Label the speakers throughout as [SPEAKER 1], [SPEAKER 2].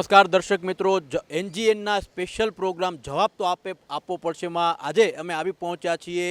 [SPEAKER 1] નમસ્કાર દર્શક મિત્રો, એનજીએનના સ્પેશિયલ પ્રોગ્રામ જવાબ તો આપવો પડશેમાં આજે અમે આવી પહોંચ્યા છીએ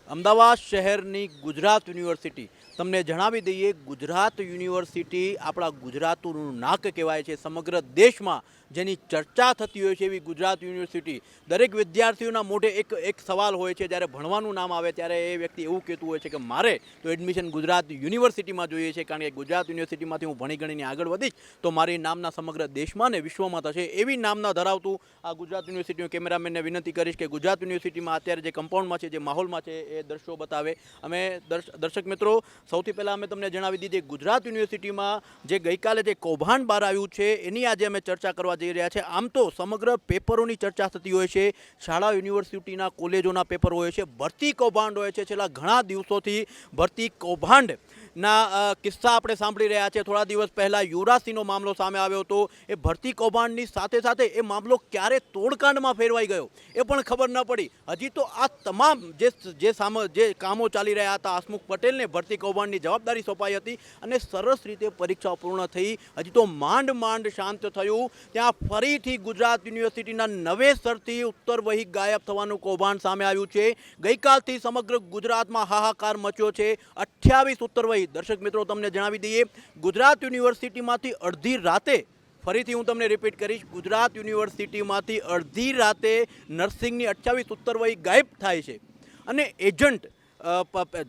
[SPEAKER 1] અમદાવાદ શહેરની ગુજરાત યુનિવર્સિટી. તમને જણાવી દઈએ, ગુજરાત યુનિવર્સિટી આપણા ગુજરાતનું નાક કહેવાય છે. સમગ્ર દેશમાં જેની ચર્ચા થતી હોય છે એવી ગુજરાત યુનિવર્સિટી. દરેક વિદ્યાર્થીઓના મોઢે એક સવાલ હોય છે, જ્યારે ભણવાનું નામ આવે ત્યારે એ વ્યક્તિ એવું કહેતું હોય છે કે મારે તો એડમિશન ગુજરાત યુનિવર્સિટીમાં જોઈએ છે, કારણ કે ગુજરાત યુનિવર્સિટીમાંથી હું ભણી ગણીને આગળ વધીશ તો મારી નામના સમગ્ર દેશમાં ને વિશ્વમાં થશે. એવી નામના ધરાવતું આ ગુજરાત યુનિવર્સિટીનું કેમેરામેનને વિનંતી કરીશ કે ગુજરાત યુનિવર્સિટીમાં અત્યારે જે કમ્પાઉન્ડમાં છે, જે માહોલમાં છે, એ દ્રશ્યો બતાવે. અમે દર્શક મિત્રો, સૌથી પહેલાં અમે તમને જણાવી દીધી, ગુજરાત યુનિવર્સિટીમાં જે ગઈકાલે જે કૌભાંડ બહાર આવ્યું છે એની આજે અમે ચર્ચા કરવા જઈ રહ્યા છે. આમ તો સમગ્ર પેપરોની ચર્ચા થતી હોય છે, શાળા યુનિવર્સિટીના કોલેજોના પેપર હોય છે, ભરતી કૌભાંડ હોય છે. છેલ્લા ઘણા દિવસોથી ભરતી કૌભાંડના કિસ્સા આપણે સાંભળી રહ્યા છે. થોડા દિવસ પહેલાં યુવરાજસિંહનો મામલો સામે આવ્યો હતો. એ ભરતી કૌભાંડની સાથે સાથે એ મામલો ક્યારે તોડકાંડમાં ફેરવાઈ ગયો એ પણ ખબર ન પડી. હજી તો આ તમામ જે કામો ચાલી રહ્યા હતા, હસમુખ પટેલને ભરતી કૌભાંડની જવાબદારી સોંપાઈ હતી અને સરસ રીતે પરીક્ષાઓ પૂર્ણ થઈ. હજી તો માંડ શાંત થયું, ત્યાં ફરીથી ગુજરાત યુનિવર્સિટીના નવેસરથી ઉત્તર વહી ગાયબ થવાનું કૌભાંડ સામે આવ્યું છે. ગઈકાલથી સમગ્ર ગુજરાતમાં હાહાકાર મચ્યો છે. 28 ઉત્તર વહી. દર્શક મિત્રો, તમને જણાવી દઈએ, ગુજરાત યુનિવર્સિટીમાંથી અડધી રાતે, ફરીથી હું તમને રિપીટ કરીશ, ગુજરાત યુનિવર્સિટીમાંથી અડધી રાતે નર્સિંગની 28 ઉત્તરવહી ગાયબ થાય છે અને એજન્ટ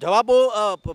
[SPEAKER 1] જવાબો,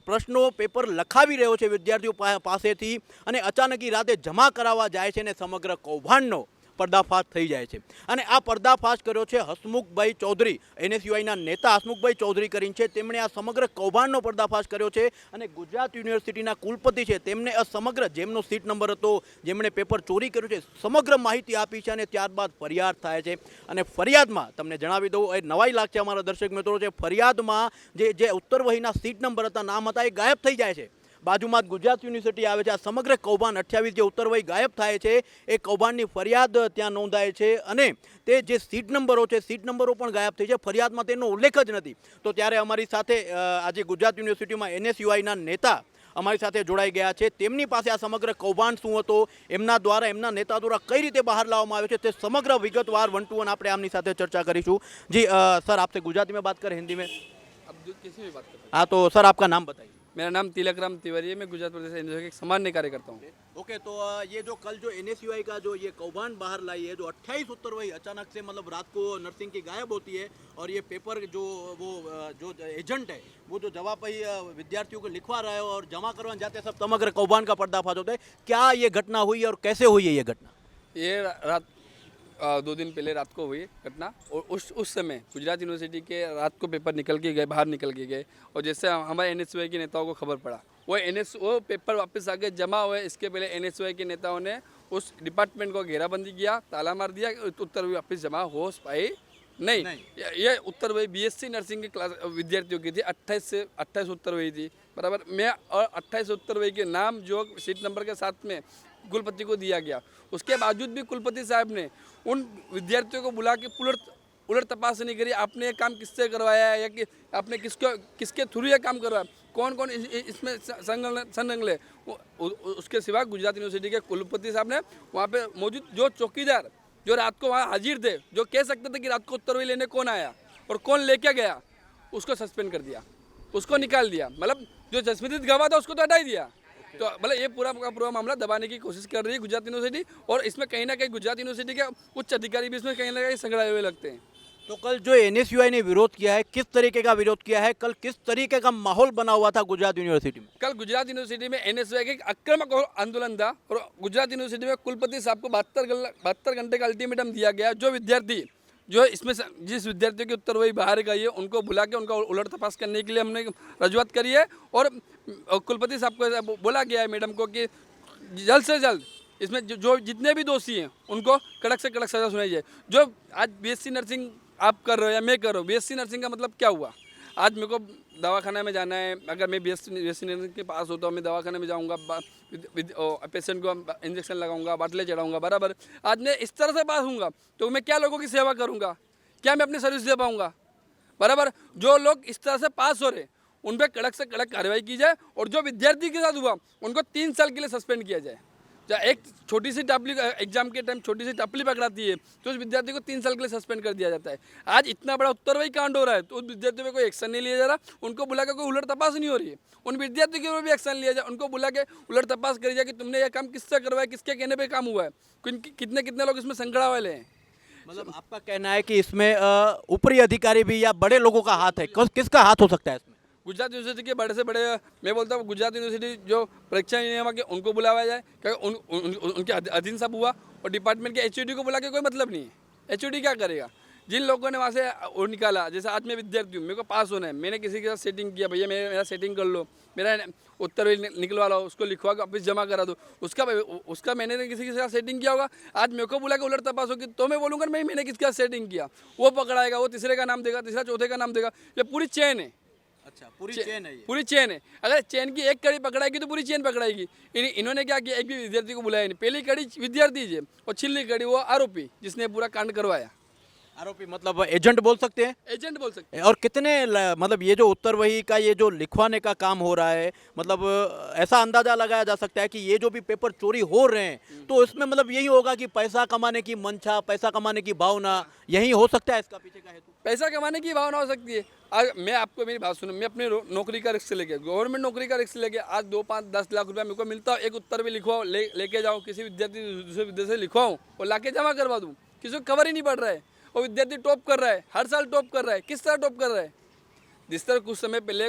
[SPEAKER 1] પ્રશ્નો, પેપર લખાવી રહ્યો છે વિદ્યાર્થીઓ પાસેથી અને અચાનકી રાતે જમા કરાવવા જાય છે અને સમગ્ર કૌભાંડનો પર્દાફાશ થઈ જાય છે. અને આ પર્દાફાશ કર્યો છે હસમુખભાઈ ચૌધરી, એનએસયુઆઈના નેતા હસમુખભાઈ ચૌધરી કરીને છે. તેમણે આ સમગ્ર કૌભાંડનો પર્દાફાશ કર્યો છે અને ગુજરાત યુનિવર્સિટીના કુલપતિ છે, તેમને આ સમગ્ર, જેમનો સીટ નંબર હતો, જેમણે પેપર ચોરી કર્યું છે, સમગ્ર માહિતી આપી છે અને ત્યારબાદ ફરિયાદ થાય છે. અને ફરિયાદમાં તમને જણાવી દઉં, એ નવાઈ લાગશે અમારા દર્શક મિત્રો, છે ફરિયાદમાં જે ઉત્તરવહીના સીટ નંબર હતા, નામ હતા, એ ગાયબ થઈ જાય છે. બાજુમાં જ ગુજરાત યુનિવર્સિટી આવે છે. આ સમગ્ર કૌભાંડ 28 જે ઉત્તરવહી ગાયબ થાય છે એ કૌભાંડની ફરિયાદ ત્યાં નોંધાય છે અને તે જે સીટ નંબરો છે, સીટ નંબરો પણ ગાયબ થઈ છે. ફરિયાદમાં તેનો ઉલ્લેખ જ નથી. તો ત્યારે અમારી સાથે આજે ગુજરાત યુનિવર્સિટીમાં એનએસયુઆઈના નેતા અમારી સાથે જોડાઈ ગયા છે. તેમની પાસે આ સમગ્ર કૌભાંડ શું હતો, એમના દ્વારા, એમના નેતા દ્વારા કઈ રીતે બહાર લાવવામાં આવ્યો છે, તે સમગ્ર વિગતવાર 1 to 1 આપણે આમની સાથે ચર્ચા કરીશું. જી सर, आपसे गुजराती में बात करें, हिंदी में?
[SPEAKER 2] अब जो किसी भी बात करें।
[SPEAKER 1] हाँ, तो सर आपका नाम बताइए.
[SPEAKER 2] मेरा नाम तिलक राम तिवारी है। मैं गुजरात प्रदेश एनजीओ के एक सामान्य कार्य करता हूँ।
[SPEAKER 1] ओके, तो ये जो कल जो एनएसयूआई का जो ये कौभांड बाहर लाई है, जो 28 उत्तरवही अचानक से, मतलब रात को नर्सिंग की गायब होती है और ये पेपर जो वो जो एजेंट है वो जो जवाब विद्यार्थियों को लिखवा रहा है और जमा करवाने जाते हैं, सब समग्र कौभांड का पर्दाफाश होता है. क्या ये घटना हुई और कैसे हुई है ये घटना?
[SPEAKER 2] ये रात 2 दिन पहले रात को हुई घटना और उस समय गुजरात यूनिवर्सिटी के रात को पेपर निकल के गए, बाहर निकल के गए और जैसे हमारे एनएसयूआई के नेताओं को खबर पड़ा, वो पेपर वापस आके जमा हुए. इसके पहले एनएसयूआई के नेताओं ने उस डिपार्टमेंट को घेराबंदी किया, ताला मार दिया. उत्तर वापस जमा हो पाई नहीं. ये उत्तर वही बीएससी नर्सिंग की क्लास विद्यार्थियों की थी. 28 उत्तर वही थी, बराबर. मैं और 28 उत्तर वही के नाम जो सीट नंबर के साथ में कुलपति को दिया गया. उसके बावजूद भी कुलपति साहब ने उन विद्यार्थियों को बुला के उलट तपास नहीं करी. आपने ये काम किससे करवाया है या कि आपने किसके थ्रू ये काम करवाया, कौन कौन इसमें संलग्न, उसके सिवा गुजरात यूनिवर्सिटी के कुलपति साहब ने वहाँ पे मौजूद जो चौकीदार जो रात को वहाँ हाजिर थे, जो कह सकते थे कि रात को उत्तरवही लेने कौन आया और कौन लेके गया, उसको सस्पेंड कर दिया, उसको निकाल दिया. मतलब जो जसमीत गवाह था उसको तो हटा ही दिया. तो मतलब ये पूरा का पूरा मामला दबाने की कोशिश कर रही है गुजरात यूनिवर्सिटी और इसमें कहीं ना कहीं गुजरात यूनिवर्सिटी के उच्च अधिकारी भी इसमें कहीं ना कहीं संकड़ाए हुए लगते हैं.
[SPEAKER 1] तो कल जो एनएसयूआई ने विरोध किया है, किस तरीके का विरोध किया है, कल किस तरीके का माहौल बना हुआ था गुजरात यूनिवर्सिटी में?
[SPEAKER 2] कल गुजरात यूनिवर्सिटी में एनएसयूआई का आक्रामक आंदोलन था और गुजरात यूनिवर्सिटी में कुलपति साहब को 72 घंटे का अल्टीमेटम दिया गया. जो विद्यार्थी जो इसमें जिस विद्यार्थियों की उत्तरवही बाहर गई है उनको बुला के उनका उलट तपास करने के लिए हमने रजूआत करी है और कुलपति साहब को बोला गया है, मैडम को, कि जल्द से जल्द इसमें जो जितने भी दोषी हैं उनको कड़क से कड़क सजा सुनाई जाए. जो आज बीएससी नर्सिंग आप कर रहे हो या मैं कर रहा हूँ, बीएससी नर्सिंग का मतलब क्या हुआ? आज मेरे को दवाखाना में जाना है, अगर मैं बीएससी नर्सिंग के पास होता हूँ, मैं दवाखाने में जाऊँगा, पेशेंट को इंजेक्शन लगाऊंगा, बाटले चढ़ाऊंगा, बराबर. आज मैं इस तरह से पास हूँगा तो मैं क्या लोगों की सेवा करूँगा, क्या मैं अपनी सर्विस दे पाऊँगा, बराबर. जो लोग इस तरह से पास हो रहे उन पर कड़क से कड़क कार्रवाई की जाए और जो विद्यार्थी के साथ हुआ उनको 3 साल के लिए सस्पेंड किया जाए. एक छोटी सी टापली एग्जाम के टाइम छोटी सी टापली पकड़ाती है तो उस विद्यार्थी को 3 साल के लिए सस्पेंड कर दिया जाता है। आज इतना बड़ा उत्तरवही कांड हो रहा है तो उस विद्यार्थियों पे कोई एक्शन नहीं लिया जा रहा, उनको बुला के कोई उलट तपास नहीं हो रही है। उन विद्यार्थियों के ऊपर भी एक्शन लिया जाए, उनको बुला के उलट तपास करी जाए कि तुमने यह काम किससे करवाया, किसके कहने पर काम हुआ है, कितने कितने लोग इसमें संकड़ा वाले हैं।
[SPEAKER 1] मतलब आपका कहना है कि इसमें ऊपरी अधिकारी भी या बड़े लोगों का हाथ है, किसका हाथ हो सकता है इसमें?
[SPEAKER 2] गुजरात यूनिवर्सिटी के बड़े से बड़े, मैं बोलता हूँ गुजरात यूनिवर्सिटी जो परीक्षा नियम के उनको बुलाया जाए, क्योंकि उनके अधीन सब हुआ, और डिपार्टमेंट के एचओडी को बुला के कोई मतलब नहीं है। एचओडी क्या करेगा? जिन लोगों ने वहाँ से वो निकाला, जैसे आज मैं विद्यार्थी हूँ, मेरे को पास होना है, मैंने किसी के साथ सेटिंग किया, भैया मेरा सेटिंग कर लो, मेरा उत्तर निकलवा लो, उसको लिखवा के वापस जमा करा दो, उसका मैंने किसी के साथ सेटिंग किया होगा, आज मेरे को बुला के उलट तपास होगी तो मैं बोलूँगा मैंने किसके साथ सेटिंग किया, वो पकड़ाएगा, वो तीसरे का नाम देगा, तीसरा चौथे का नाम देगा। ये पूरी चेन है।
[SPEAKER 1] अच्छा, पूरी चेन है ये।
[SPEAKER 2] पूरी चेन है। अगर चेन की एक कड़ी पकड़ाएगी तो पूरी चेन पकड़ाएगी। इन्होंने क्या किया, एक भी विद्यार्थी को बुलाया नहीं। पहली कड़ी विद्यार्थी है और छिल्ली कड़ी वो आरोपी जिसने पूरा कांड करवाया।
[SPEAKER 1] आरोपी मतलब एजेंट बोल सकते हैं?
[SPEAKER 2] एजेंट बोल सकते हैं।
[SPEAKER 1] और कितने मतलब ये जो उत्तरवही का ये जो लिखवाने का काम हो रहा है, मतलब ऐसा अंदाजा लगाया जा सकता है कि ये जो भी पेपर चोरी हो रहे हैं तो इसमें मतलब यही होगा कि पैसा कमाने की मंशा, पैसा कमाने की भावना यही हो सकता है इसका पीछे का हेतु?
[SPEAKER 2] पैसा कमाने की भावना हो सकती है। आज मैं आपको मेरी बात सुनो, मैं अपनी नौकरी का रिस्क लेके, गवर्नमेंट नौकरी का रिस्क लेके आज 2, 5, 10 लाख रुपया मेरे को मिलता हो, एक उत्तर भी लिखवाओ, लेके जाऊँ किसी विद्यार्थी दूसरे विद्यार्थी से लिखवाऊँ और लाके जमा करवा दूँ, किसी को खबर ही नहीं पड़ रहा है। और विद्यार्थी टॉप कर रहा है, हर साल टॉप कर रहा है। किस तरह टॉप कर रहा है? जिस तरह कुछ समय पहले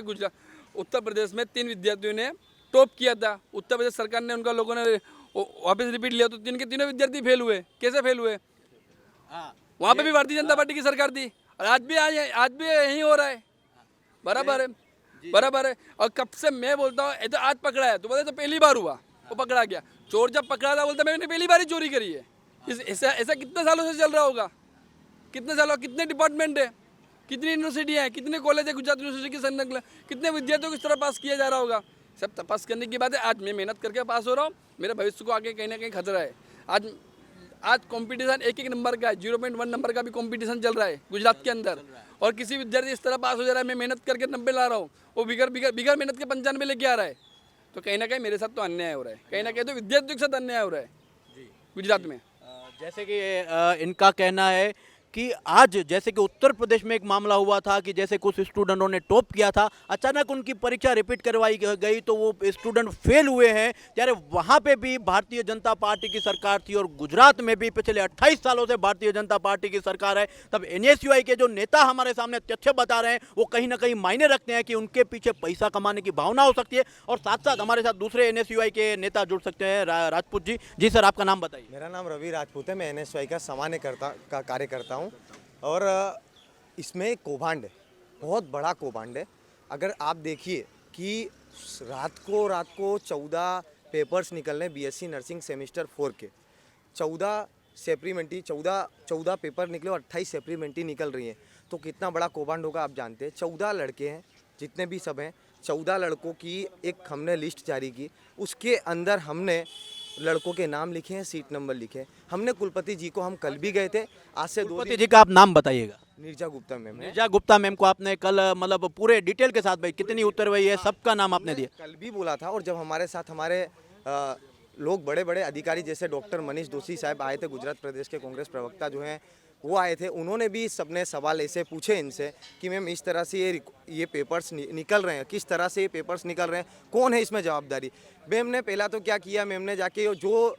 [SPEAKER 2] उत्तर प्रदेश में 3 विद्यार्थियों ने टॉप किया था, उत्तर प्रदेश सरकार ने उनका लोगों ने वापस रिपीट लिया तो 3 के 3 विद्यार्थी फेल हुए। कैसे फेल हुए? वहाँ पे भी भारतीय जनता पार्टी की सरकार थी और आज भी यही हो रहा है। बराबर है, बराबर है। और कब से मैं बोलता हूँ ये तो आज पकड़ा है तो बोलते तो पहली बार हुआ, वो पकड़ा गया। चोर जब पकड़ा था बोलता मैंने पहली बार ही चोरी करी है। ऐसा कितने सालों से चल रहा होगा? कितने सालों, कितने डिपार्टमेंट है, कितनी यूनिवर्सिटी है, कितने कॉलेज है गुजरात यूनिवर्सिटी के संलग्न, कितने विद्यार्थियों को इस तरह पास किया जा रहा होगा? सब तपास करने की बात है। आज मैं मेहनत करके पास हो रहा हूँ, मेरे भविष्य को आगे कहीं ना कहीं खतरा है। आज कंपटीशन एक नंबर का है, 0.1 नंबर का भी कंपटीशन चल रहा है गुजरात के अंदर, और किसी विद्यार्थी इस तरह पास हो जा रहा है। मैं मेहनत करके 90 ला रहा हूँ, वो बिगर मेहनत के 95 लेके आ रहा है। तो कहीं ना कहीं मेरे साथ तो अन्याय हो रहा है, कहीं ना कहीं तो विद्यार्थियों के साथ अन्याय हो रहा है गुजरात में।
[SPEAKER 1] जैसे कि इनका कहना है कि आज जैसे कि उत्तर प्रदेश में एक मामला हुआ था कि जैसे कुछ स्टूडेंटों ने टॉप किया था, अचानक उनकी परीक्षा रिपीट करवाई गई तो वो स्टूडेंट फेल हुए हैं, ત્યારે वहाँ पे भी भारतीय जनता पार्टी की सरकार थी और गुजरात में भी पिछले 28 सालों से भारतीय जनता पार्टी की सरकार है। तब एनएसयूआई के जो नेता हमारे सामने तथ्य बता रहे हैं वो कहीं ना कहीं मायने रखते हैं कि उनके पीछे पैसा कमाने की भावना हो सकती है। और साथ साथ हमारे साथ दूसरे एनएसयूआई के नेता जुड़ सकते हैं। राजपूत जी। जी सर, आपका नाम बताइए।
[SPEAKER 3] मेरा नाम रवि राजपूत है, मैं एनएसयूआई का सामान्य का कार्य करता हूँ। और इसमें कौभांड है, बहुत बड़ा कौभांड है। अगर आप देखिए कि रात को 14 पेपर्स निकल रहे हैं बीएससी नर्सिंग सेमेस्टर 4 के, 14 पेपर निकले और 28 सप्लीमेंट्री निकल रही हैं, तो कितना बड़ा कौभांड होगा आप जानते हैं। 14 लड़के हैं, जितने भी सब हैं, 14 लड़कों की एक हमने लिस्ट जारी की, उसके अंदर हमने लड़कों के नाम लिखे हैं, सीट नंबर लिखे हैं। हमने कुलपति जी को, हम कल भी गए थे, आज से 2
[SPEAKER 1] कुलपति जी का आप नाम बताइएगा।
[SPEAKER 3] नीरजा गुप्ता मैम।
[SPEAKER 1] नीरजा गुप्ता मैम को आपने कल मतलब पूरे डिटेल के साथ भाई कितनी उत्तरवही है सबका नाम आपने दिया?
[SPEAKER 3] कल भी बोला था। और जब हमारे साथ हमारे लोग बड़े बड़े अधिकारी जैसे डॉक्टर मनीष दोशी साहब आए थे, गुजरात प्रदेश के कांग्रेस प्रवक्ता जो हैं वो आए थे, उन्होंने भी सबने सवाल ऐसे पूछे इनसे कि मैम इस तरह से ये पेपर्स निकल रहे हैं, किस तरह से ये पेपर्स निकल रहे हैं, कौन है इसमें जवाबदारी। मैम ने पहला तो क्या किया, मैम ने जाके जो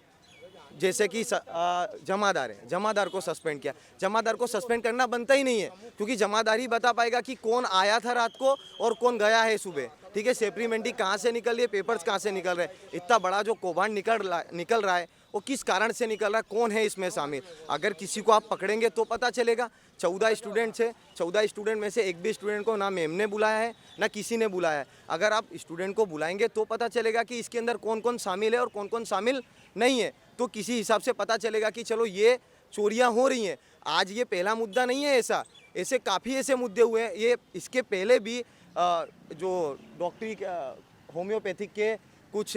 [SPEAKER 3] जैसे कि जमादार है, जमादार को सस्पेंड किया। जमादार को सस्पेंड करना बनता ही नहीं है, क्योंकि जमादार ही बता पाएगा कि कौन आया था रात को और कौन गया है सुबह। ठीक है, सप्लीमेंट्री कहाँ से निकल रही है, पेपर्स कहाँ से निकल रहे हैं, इतना बड़ा जो कौभांड निकल रहा है वो किस कारण से निकल रहा है, कौन है इसमें शामिल। अगर किसी को आप पकड़ेंगे तो पता चलेगा। 14 स्टूडेंट्स है, 14 स्टूडेंट में से एक भी स्टूडेंट को ना मैम ने बुलाया है ना किसी ने बुलाया है। अगर आप स्टूडेंट को बुलाएंगे तो पता चलेगा कि इसके अंदर कौन कौन शामिल है और कौन कौन शामिल नहीं है, तो किसी हिसाब से पता चलेगा कि चलो ये चोरियां हो रही हैं। आज ये पहला मुद्दा नहीं है, ऐसे काफ़ी ऐसे मुद्दे हुए हैं। ये इसके पहले भी जो डॉक्टरी होम्योपैथिक के कुछ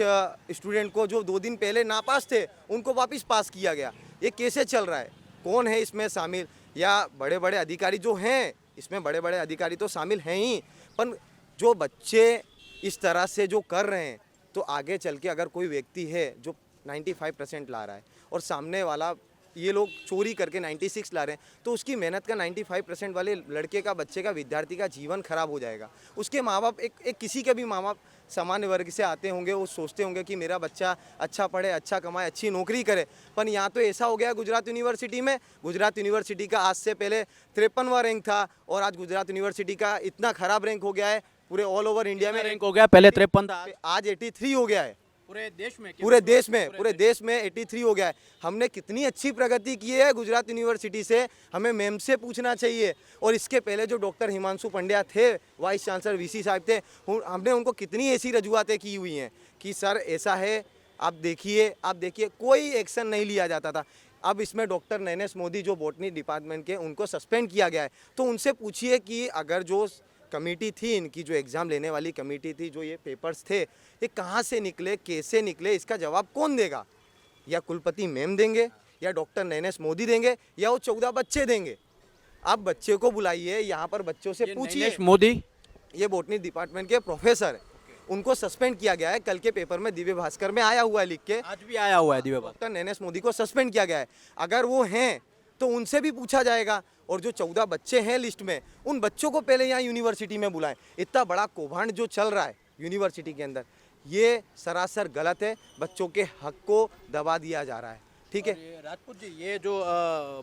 [SPEAKER 3] स्टूडेंट को जो 2 दिन पहले नापास थे उनको वापस पास किया गया। ये कैसे चल रहा है, कौन है इसमें शामिल? या बड़े बड़े अधिकारी जो हैं, इसमें बड़े बड़े अधिकारी तो शामिल हैं ही, पर जो बच्चे इस तरह से जो कर रहे हैं, तो आगे चल के अगर कोई व्यक्ति है जो 95% ला रहा है और सामने वाला ये लोग चोरी करके 96 ला रहे हैं, तो उसकी मेहनत का 95% वाले लड़के का, बच्चे का, विद्यार्थी का जीवन खराब हो जाएगा। उसके माँ बाप एक किसी के भी माँ बाप सामान्य वर्ग से आते होंगे, वो सोचते होंगे कि मेरा बच्चा अच्छा पढ़े, अच्छा कमाए, अच्छी नौकरी करे। पर यहाँ तो ऐसा हो गया गुजरात यूनिवर्सिटी में, गुजरात यूनिवर्सिटी का आज से पहले 53वां रैंक था और आज गुजरात यूनिवर्सिटी का इतना खराब रैंक हो गया है पूरे ऑल ओवर इंडिया में।
[SPEAKER 1] रैंक हो गया, पहले 53 था,
[SPEAKER 3] आज 83 हो गया है
[SPEAKER 1] पूरे देश में।
[SPEAKER 3] पूरे देश में 83 हो गया है। हमने कितनी अच्छी प्रगति की है गुजरात यूनिवर्सिटी से, हमें मैम से पूछना चाहिए। और इसके पहले जो डॉक्टर हिमांशु पंड्या थे, वाइस चांसलर वीसी साहब थे, हमने उनको कितनी ऐसी रजूआतें की हुई हैं कि सर ऐसा है, आप देखिए, कोई एक्शन नहीं लिया जाता था। अब इसमें डॉक्टर नैनेश मोदी जो बॉटनी डिपार्टमेंट के, उनको सस्पेंड किया गया है। तो उनसे पूछिए कि अगर जो कमेटी थी इनकी, जो एग्ज़ाम लेने वाली कमेटी थी, जो ये पेपर्स थे, ये कहाँ से निकले, कैसे निकले, इसका जवाब कौन देगा? या कुलपति मैम देंगे, या डॉक्टर नैनेश मोदी देंगे, या वो 14 बच्चे देंगे? आप बच्चे को बुलाइए, यहाँ पर बच्चों से पूछिए।
[SPEAKER 1] नैनेश मोदी
[SPEAKER 3] ये बॉटनी डिपार्टमेंट के प्रोफेसर है, उनको सस्पेंड किया गया है। कल के पेपर में दिव्य भास्कर में आया हुआ है लिख के,
[SPEAKER 1] आज भी आया हुआ है दिव्य भास्कर।
[SPEAKER 3] डॉक्टर नैनेश मोदी को सस्पेंड किया गया है। अगर वो हैं तो उनसे भी पूछा जाएगा। और जो 14 बच्चे हैं लिस्ट में, उन बच्चों को पहले यहाँ यूनिवर्सिटी में बुलाएं। इतना बड़ा कौभांड जो चल रहा है यूनिवर्सिटी के अंदर, ये सरासर गलत है। बच्चों के हक को दबा दिया जा रहा है। ठीक है
[SPEAKER 1] राजपूत जी, ये जो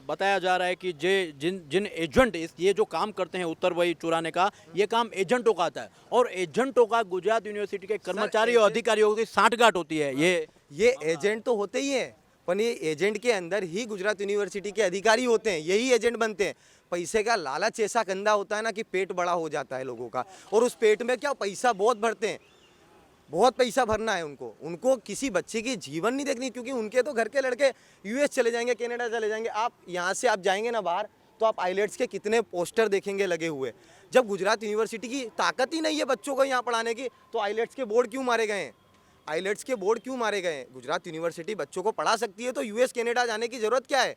[SPEAKER 1] बताया जा रहा है कि जिन एजेंट ये जो काम करते हैं उत्तर वही चुराने का, ये काम एजेंटों का आता है और एजेंटों का गुजरात यूनिवर्सिटी के कर्मचारी और अधिकारियों की सांठगांठ होती है।
[SPEAKER 3] ये एजेंट तो होते ही हैं, पर ये एजेंट के अंदर ही गुजरात यूनिवर्सिटी के अधिकारी होते हैं, यही एजेंट बनते हैं। पैसे का लालच ऐसा गंदा होता है ना कि पेट बड़ा हो जाता है लोगों का, और उस पेट में क्या पैसा बहुत भरते हैं, बहुत पैसा भरना है उनको किसी बच्चे की जीवन नहीं देखनी, क्योंकि उनके तो घर के लड़के यूएस चले जाएंगे, कनाडा चले जाएंगे। आप यहाँ से आप जाएंगे ना बाहर, तो आप आईलेट्स के कितने पोस्टर देखेंगे लगे हुए। जब गुजरात यूनिवर्सिटी की ताकत ही नहीं है बच्चों को यहाँ पढ़ाने की, तो आईलेट्स के बोर्ड क्यों मारे गए हैं? आईलेट्स के बोर्ड क्यों मारे गए? गुजरात यूनिवर्सिटी बच्चों को पढ़ा सकती है, तो यूएस कनाडा जाने की जरूरत क्या है?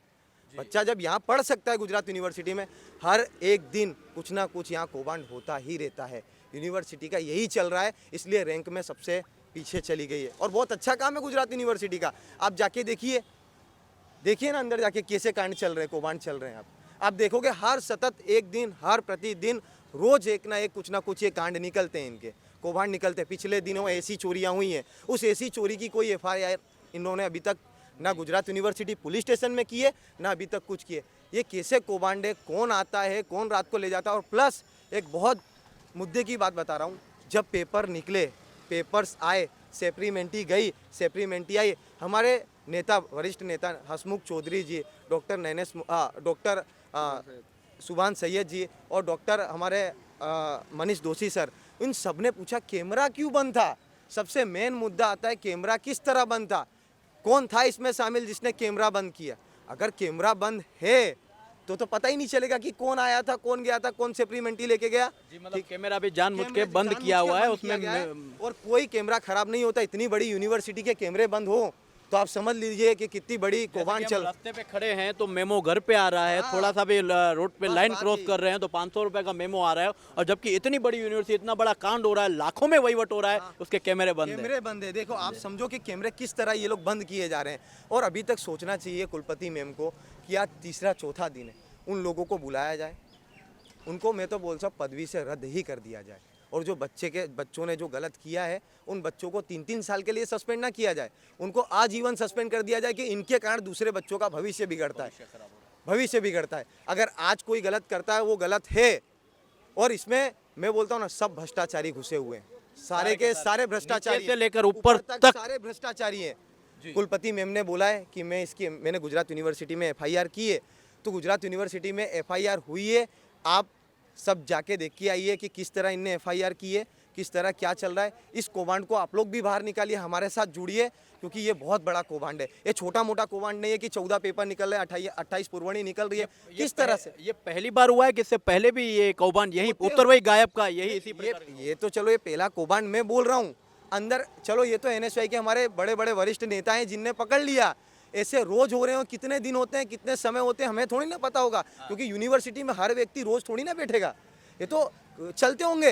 [SPEAKER 3] बच्चा जब यहाँ पढ़ सकता है गुजरात यूनिवर्सिटी में, हर एक दिन कुछ ना कुछ यहाँ कौभांड होता ही रहता है। यूनिवर्सिटी का यही चल रहा है, इसलिए रैंक में सबसे पीछे चली गई है। और बहुत अच्छा काम है गुजरात यूनिवर्सिटी का। आप जाके देखिए ना अंदर जाके कैसे कांड चल रहे हैं, कौभांड चल रहे हैं। आप देखोगे हर सतत एक दिन, हर प्रतिदिन रोज एक ना एक कुछ ना कुछ ये कांड निकलते हैं, इनके कौभांड निकलते हैं। पिछले दिनों ऐसी चोरियां हुई हैं, उस ऐसी चोरी की कोई एफआईआर इन्होंने अभी तक ना गुजरात यूनिवर्सिटी पुलिस स्टेशन में की है, ना अभी तक कुछ किए। ये कैसे कौभांड है, कौन आता है, कौन रात को ले जाता है। और प्लस एक बहुत मुद्दे की बात बता रहा हूँ, जब पेपर निकले, पेपर्स आए, सेप्रीमेंटी गई, सेप्रीमेंटी आई, हमारे नेता, वरिष्ठ नेता हसमुख चौधरी जी, डॉक्टर सुभान सैयद जी और डॉक्टर हमारे मनीष दोशी सर, इन सब ने पूछा कैमरा क्यों बंद था। सबसे मेन मुद्दा आता है कैमरा किस तरह बंद था, कौन था इसमें शामिल जिसने कैमरा बंद किया। अगर कैमरा बंद है तो पता ही नहीं चलेगा कि कौन आया था, कौन गया था, कौन सेप्रीमेंटी लेके गया।
[SPEAKER 1] जी, मतलब कैमरा भी जानबूझ के बंद किया हुआ है उसमें,
[SPEAKER 3] और कोई कैमरा खराब नहीं होता। इतनी बड़ी यूनिवर्सिटी के कैमरे बंद हो तो आप समझ लीजिए कि कितनी बड़ी कौभांड चल।
[SPEAKER 1] रास्ते पे खड़े हैं तो मेमो घर पे आ रहा है, थोड़ा सा भी रोड पे लाइन क्रॉस कर रहे हैं तो 500 रुपए का मेमो आ रहा है, और जबकि इतनी बड़ी यूनिवर्सिटी, इतना बड़ा कांड हो रहा है, लाखों में वहीवट हो रहा है, उसके कैमरे बंद है।
[SPEAKER 3] कैमरे बंद है। देखो आप समझो कि कैमरे किस तरह ये लोग बंद किए जा रहे हैं। और अभी तक सोचना चाहिए कुलपति मैम को कि आज तीसरा चौथा दिन है, उन लोगों को बुलाया जाए, उनको मैं तो बोल सकता पदवी से रद्द ही कर दिया जाए। और जो बच्चों ने जो गलत किया है, उन बच्चों को 3-3 साल के लिए सस्पेंड ना किया जाए, उनको आजीवन सस्पेंड कर दिया जाए कि इनके कारण दूसरे बच्चों का भविष्य बिगड़ता है। अगर आज कोई गलत करता है वो गलत है, और इसमें मैं बोलता हूँ ना, सब भ्रष्टाचारी घुसे हुए हैं, सारे के सारे भ्रष्टाचारी
[SPEAKER 1] से लेकर ऊपर तक
[SPEAKER 3] सारे भ्रष्टाचारी हैं। कुलपति मैम ने बोला है कि मैंने गुजरात यूनिवर्सिटी में एफआईआर की है, तो गुजरात यूनिवर्सिटी में एफआईआर हुई है, आप सब जाके देख के आइए कि किस तरह इनने एफआईआर की है, किस तरह क्या चल रहा है। इस कौभांड को आप लोग भी बाहर निकालिए, हमारे साथ जुड़िए, क्योंकि ये बहुत बड़ा कौभांड है। ये छोटा मोटा कौभांड नहीं है कि 14 पेपर निकल रहे हैं, 28 पुरवणी निकल रही है। किस तरह से
[SPEAKER 1] ये पहली बार हुआ है कि इससे पहले भी ये कौभांड यही उत्तरवही गायब का यही इसी प्रकार
[SPEAKER 3] ये तो चलो ये पहला कौभांड मैं बोल रहा हूँ अंदर। चलो ये तो एनएसवाई के हमारे बड़े बड़े वरिष्ठ नेता हैं जिनने पकड़ लिया। ऐसे रोज हो रहे हो, कितने दिन होते हैं, कितने समय होते हैं, हमें थोड़ी ना पता होगा, क्योंकि यूनिवर्सिटी में हर व्यक्ति रोज थोड़ी ना बैठेगा, ये तो चलते होंगे।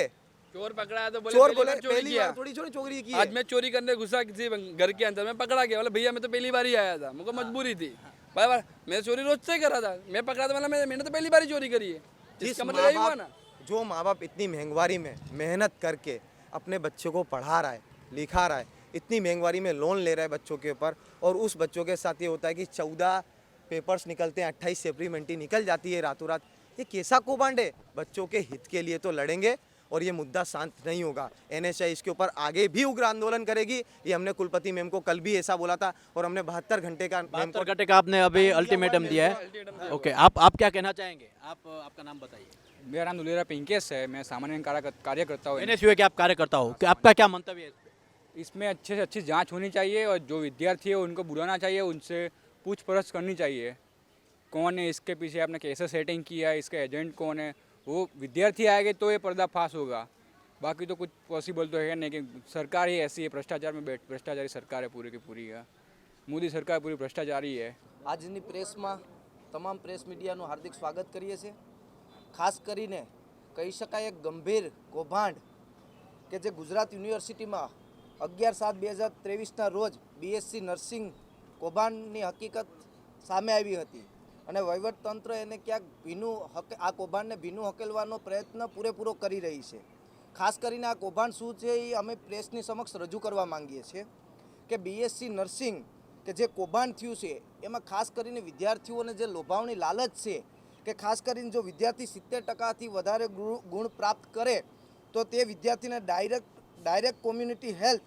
[SPEAKER 2] चोर पकड़ा तो
[SPEAKER 3] चोर
[SPEAKER 2] बोले
[SPEAKER 3] बोले
[SPEAKER 2] चोरी
[SPEAKER 3] पहली
[SPEAKER 2] किया।
[SPEAKER 3] बार थोड़ी चोरी की
[SPEAKER 2] आज
[SPEAKER 3] है।
[SPEAKER 2] मैं चोरी करने घुसा किसी घर के अंदर, मैं पकड़ा गया, बोला भैया मैं तो पहली बार ही आया था, मुझको मजबूरी थी। बराबर, मैं चोरी रोज से ही कर रहा था, मैं पकड़ा था, मतलब मैंने तो पहली बार ही चोरी करी है।
[SPEAKER 3] जिस
[SPEAKER 2] इसका मतलब
[SPEAKER 3] माँ
[SPEAKER 2] यही हुआ
[SPEAKER 3] बाप
[SPEAKER 2] ना।
[SPEAKER 3] जो माँ बाप इतनी महंगाई में मेहनत करके अपने बच्चों को पढ़ा रहा है, लिखा रहा है, इतनी महंगाई में लोन ले रहा है बच्चों के ऊपर, और उस बच्चों के साथ ये होता है कि 14 पेपर्स निकलते हैं, 28 सप्लीमेंट्री निकल जाती है रातों रात। ये कैसा कौभांड है? बच्चों के हित के लिए तो लड़ेंगे और ये मुद्दा शांत नहीं होगा। एनएसआई इसके ऊपर आगे भी उग्र आंदोलन करेगी। ये हमने कुलपति मैम को कल भी ऐसा बोला था, और हमने 72 घंटे का मैम को
[SPEAKER 1] 72 घंटे का आपने अभी अल्टीमेटम दिया है। ओके, आप क्या कहना चाहेंगे? आप आपका नाम बताइए।
[SPEAKER 4] मेरा नाम दुलेरा पिंकेश है, मैं सामान्य कार्य करता हूँ।
[SPEAKER 1] एनएसयूए के आप कार्यकर्ता हो, कि आपका क्या मंतव्य है इस पे?
[SPEAKER 4] इसमें अच्छे से अच्छी जांच होनी चाहिए और जो विद्यार्थी है उनको बुलाना चाहिए, उनसे पूछपरछ करनी चाहिए कौन है इसके पीछे, आपने कैसे सेटिंग किया है, इसका एजेंट कौन है। वो विद्यार्थी आएंगे तो ये पर्दाफाश होगा, बाकी तो कुछ पॉसिबल तो है नहीं, कि सरकार ही ऐसी है, भ्रष्टाचार में भ्रष्टाचारी सरकार है पूरी की पूरी है। मोदी सरकार पूरी भ्रष्टाचारी है।
[SPEAKER 5] આજની પ્રેસમાં તમામ પ્રેસ મીડિયાનું હાર્દિક સ્વાગત કરીએ છીએ। ખાસ કરીને કહી શકાય એક ગંભીર કૌભાંડ કે જે ગુજરાત યુનિવર્સિટીમાં 11/7/2023ના રોજ બીએસસી નર્સિંગ કૌભાંડની હકીકત સામે આવી હતી, અને વહીવટતંત્ર એને ક્યાંક આ કૌભાંડને ભીનું હકેલવાનો પ્રયત્ન પૂરેપૂરો કરી રહી છે। ખાસ કરીને આ કૌભાંડ શું છે એ અમે પ્રેસની સમક્ષ રજૂ કરવા માંગીએ છીએ કે બીએસસી નર્સિંગ કે જે કૌભાંડ થયું છે એમાં ખાસ કરીને વિદ્યાર્થીઓને જે લોભાવણી લાલચ છે કે ખાસ કરીને જો વિદ્યાર્થી 70%થી વધારે ગુણ પ્રાપ્ત કરે તો તે વિદ્યાર્થીને ડાયરેક્ટ કોમ્યુનિટી હેલ્થ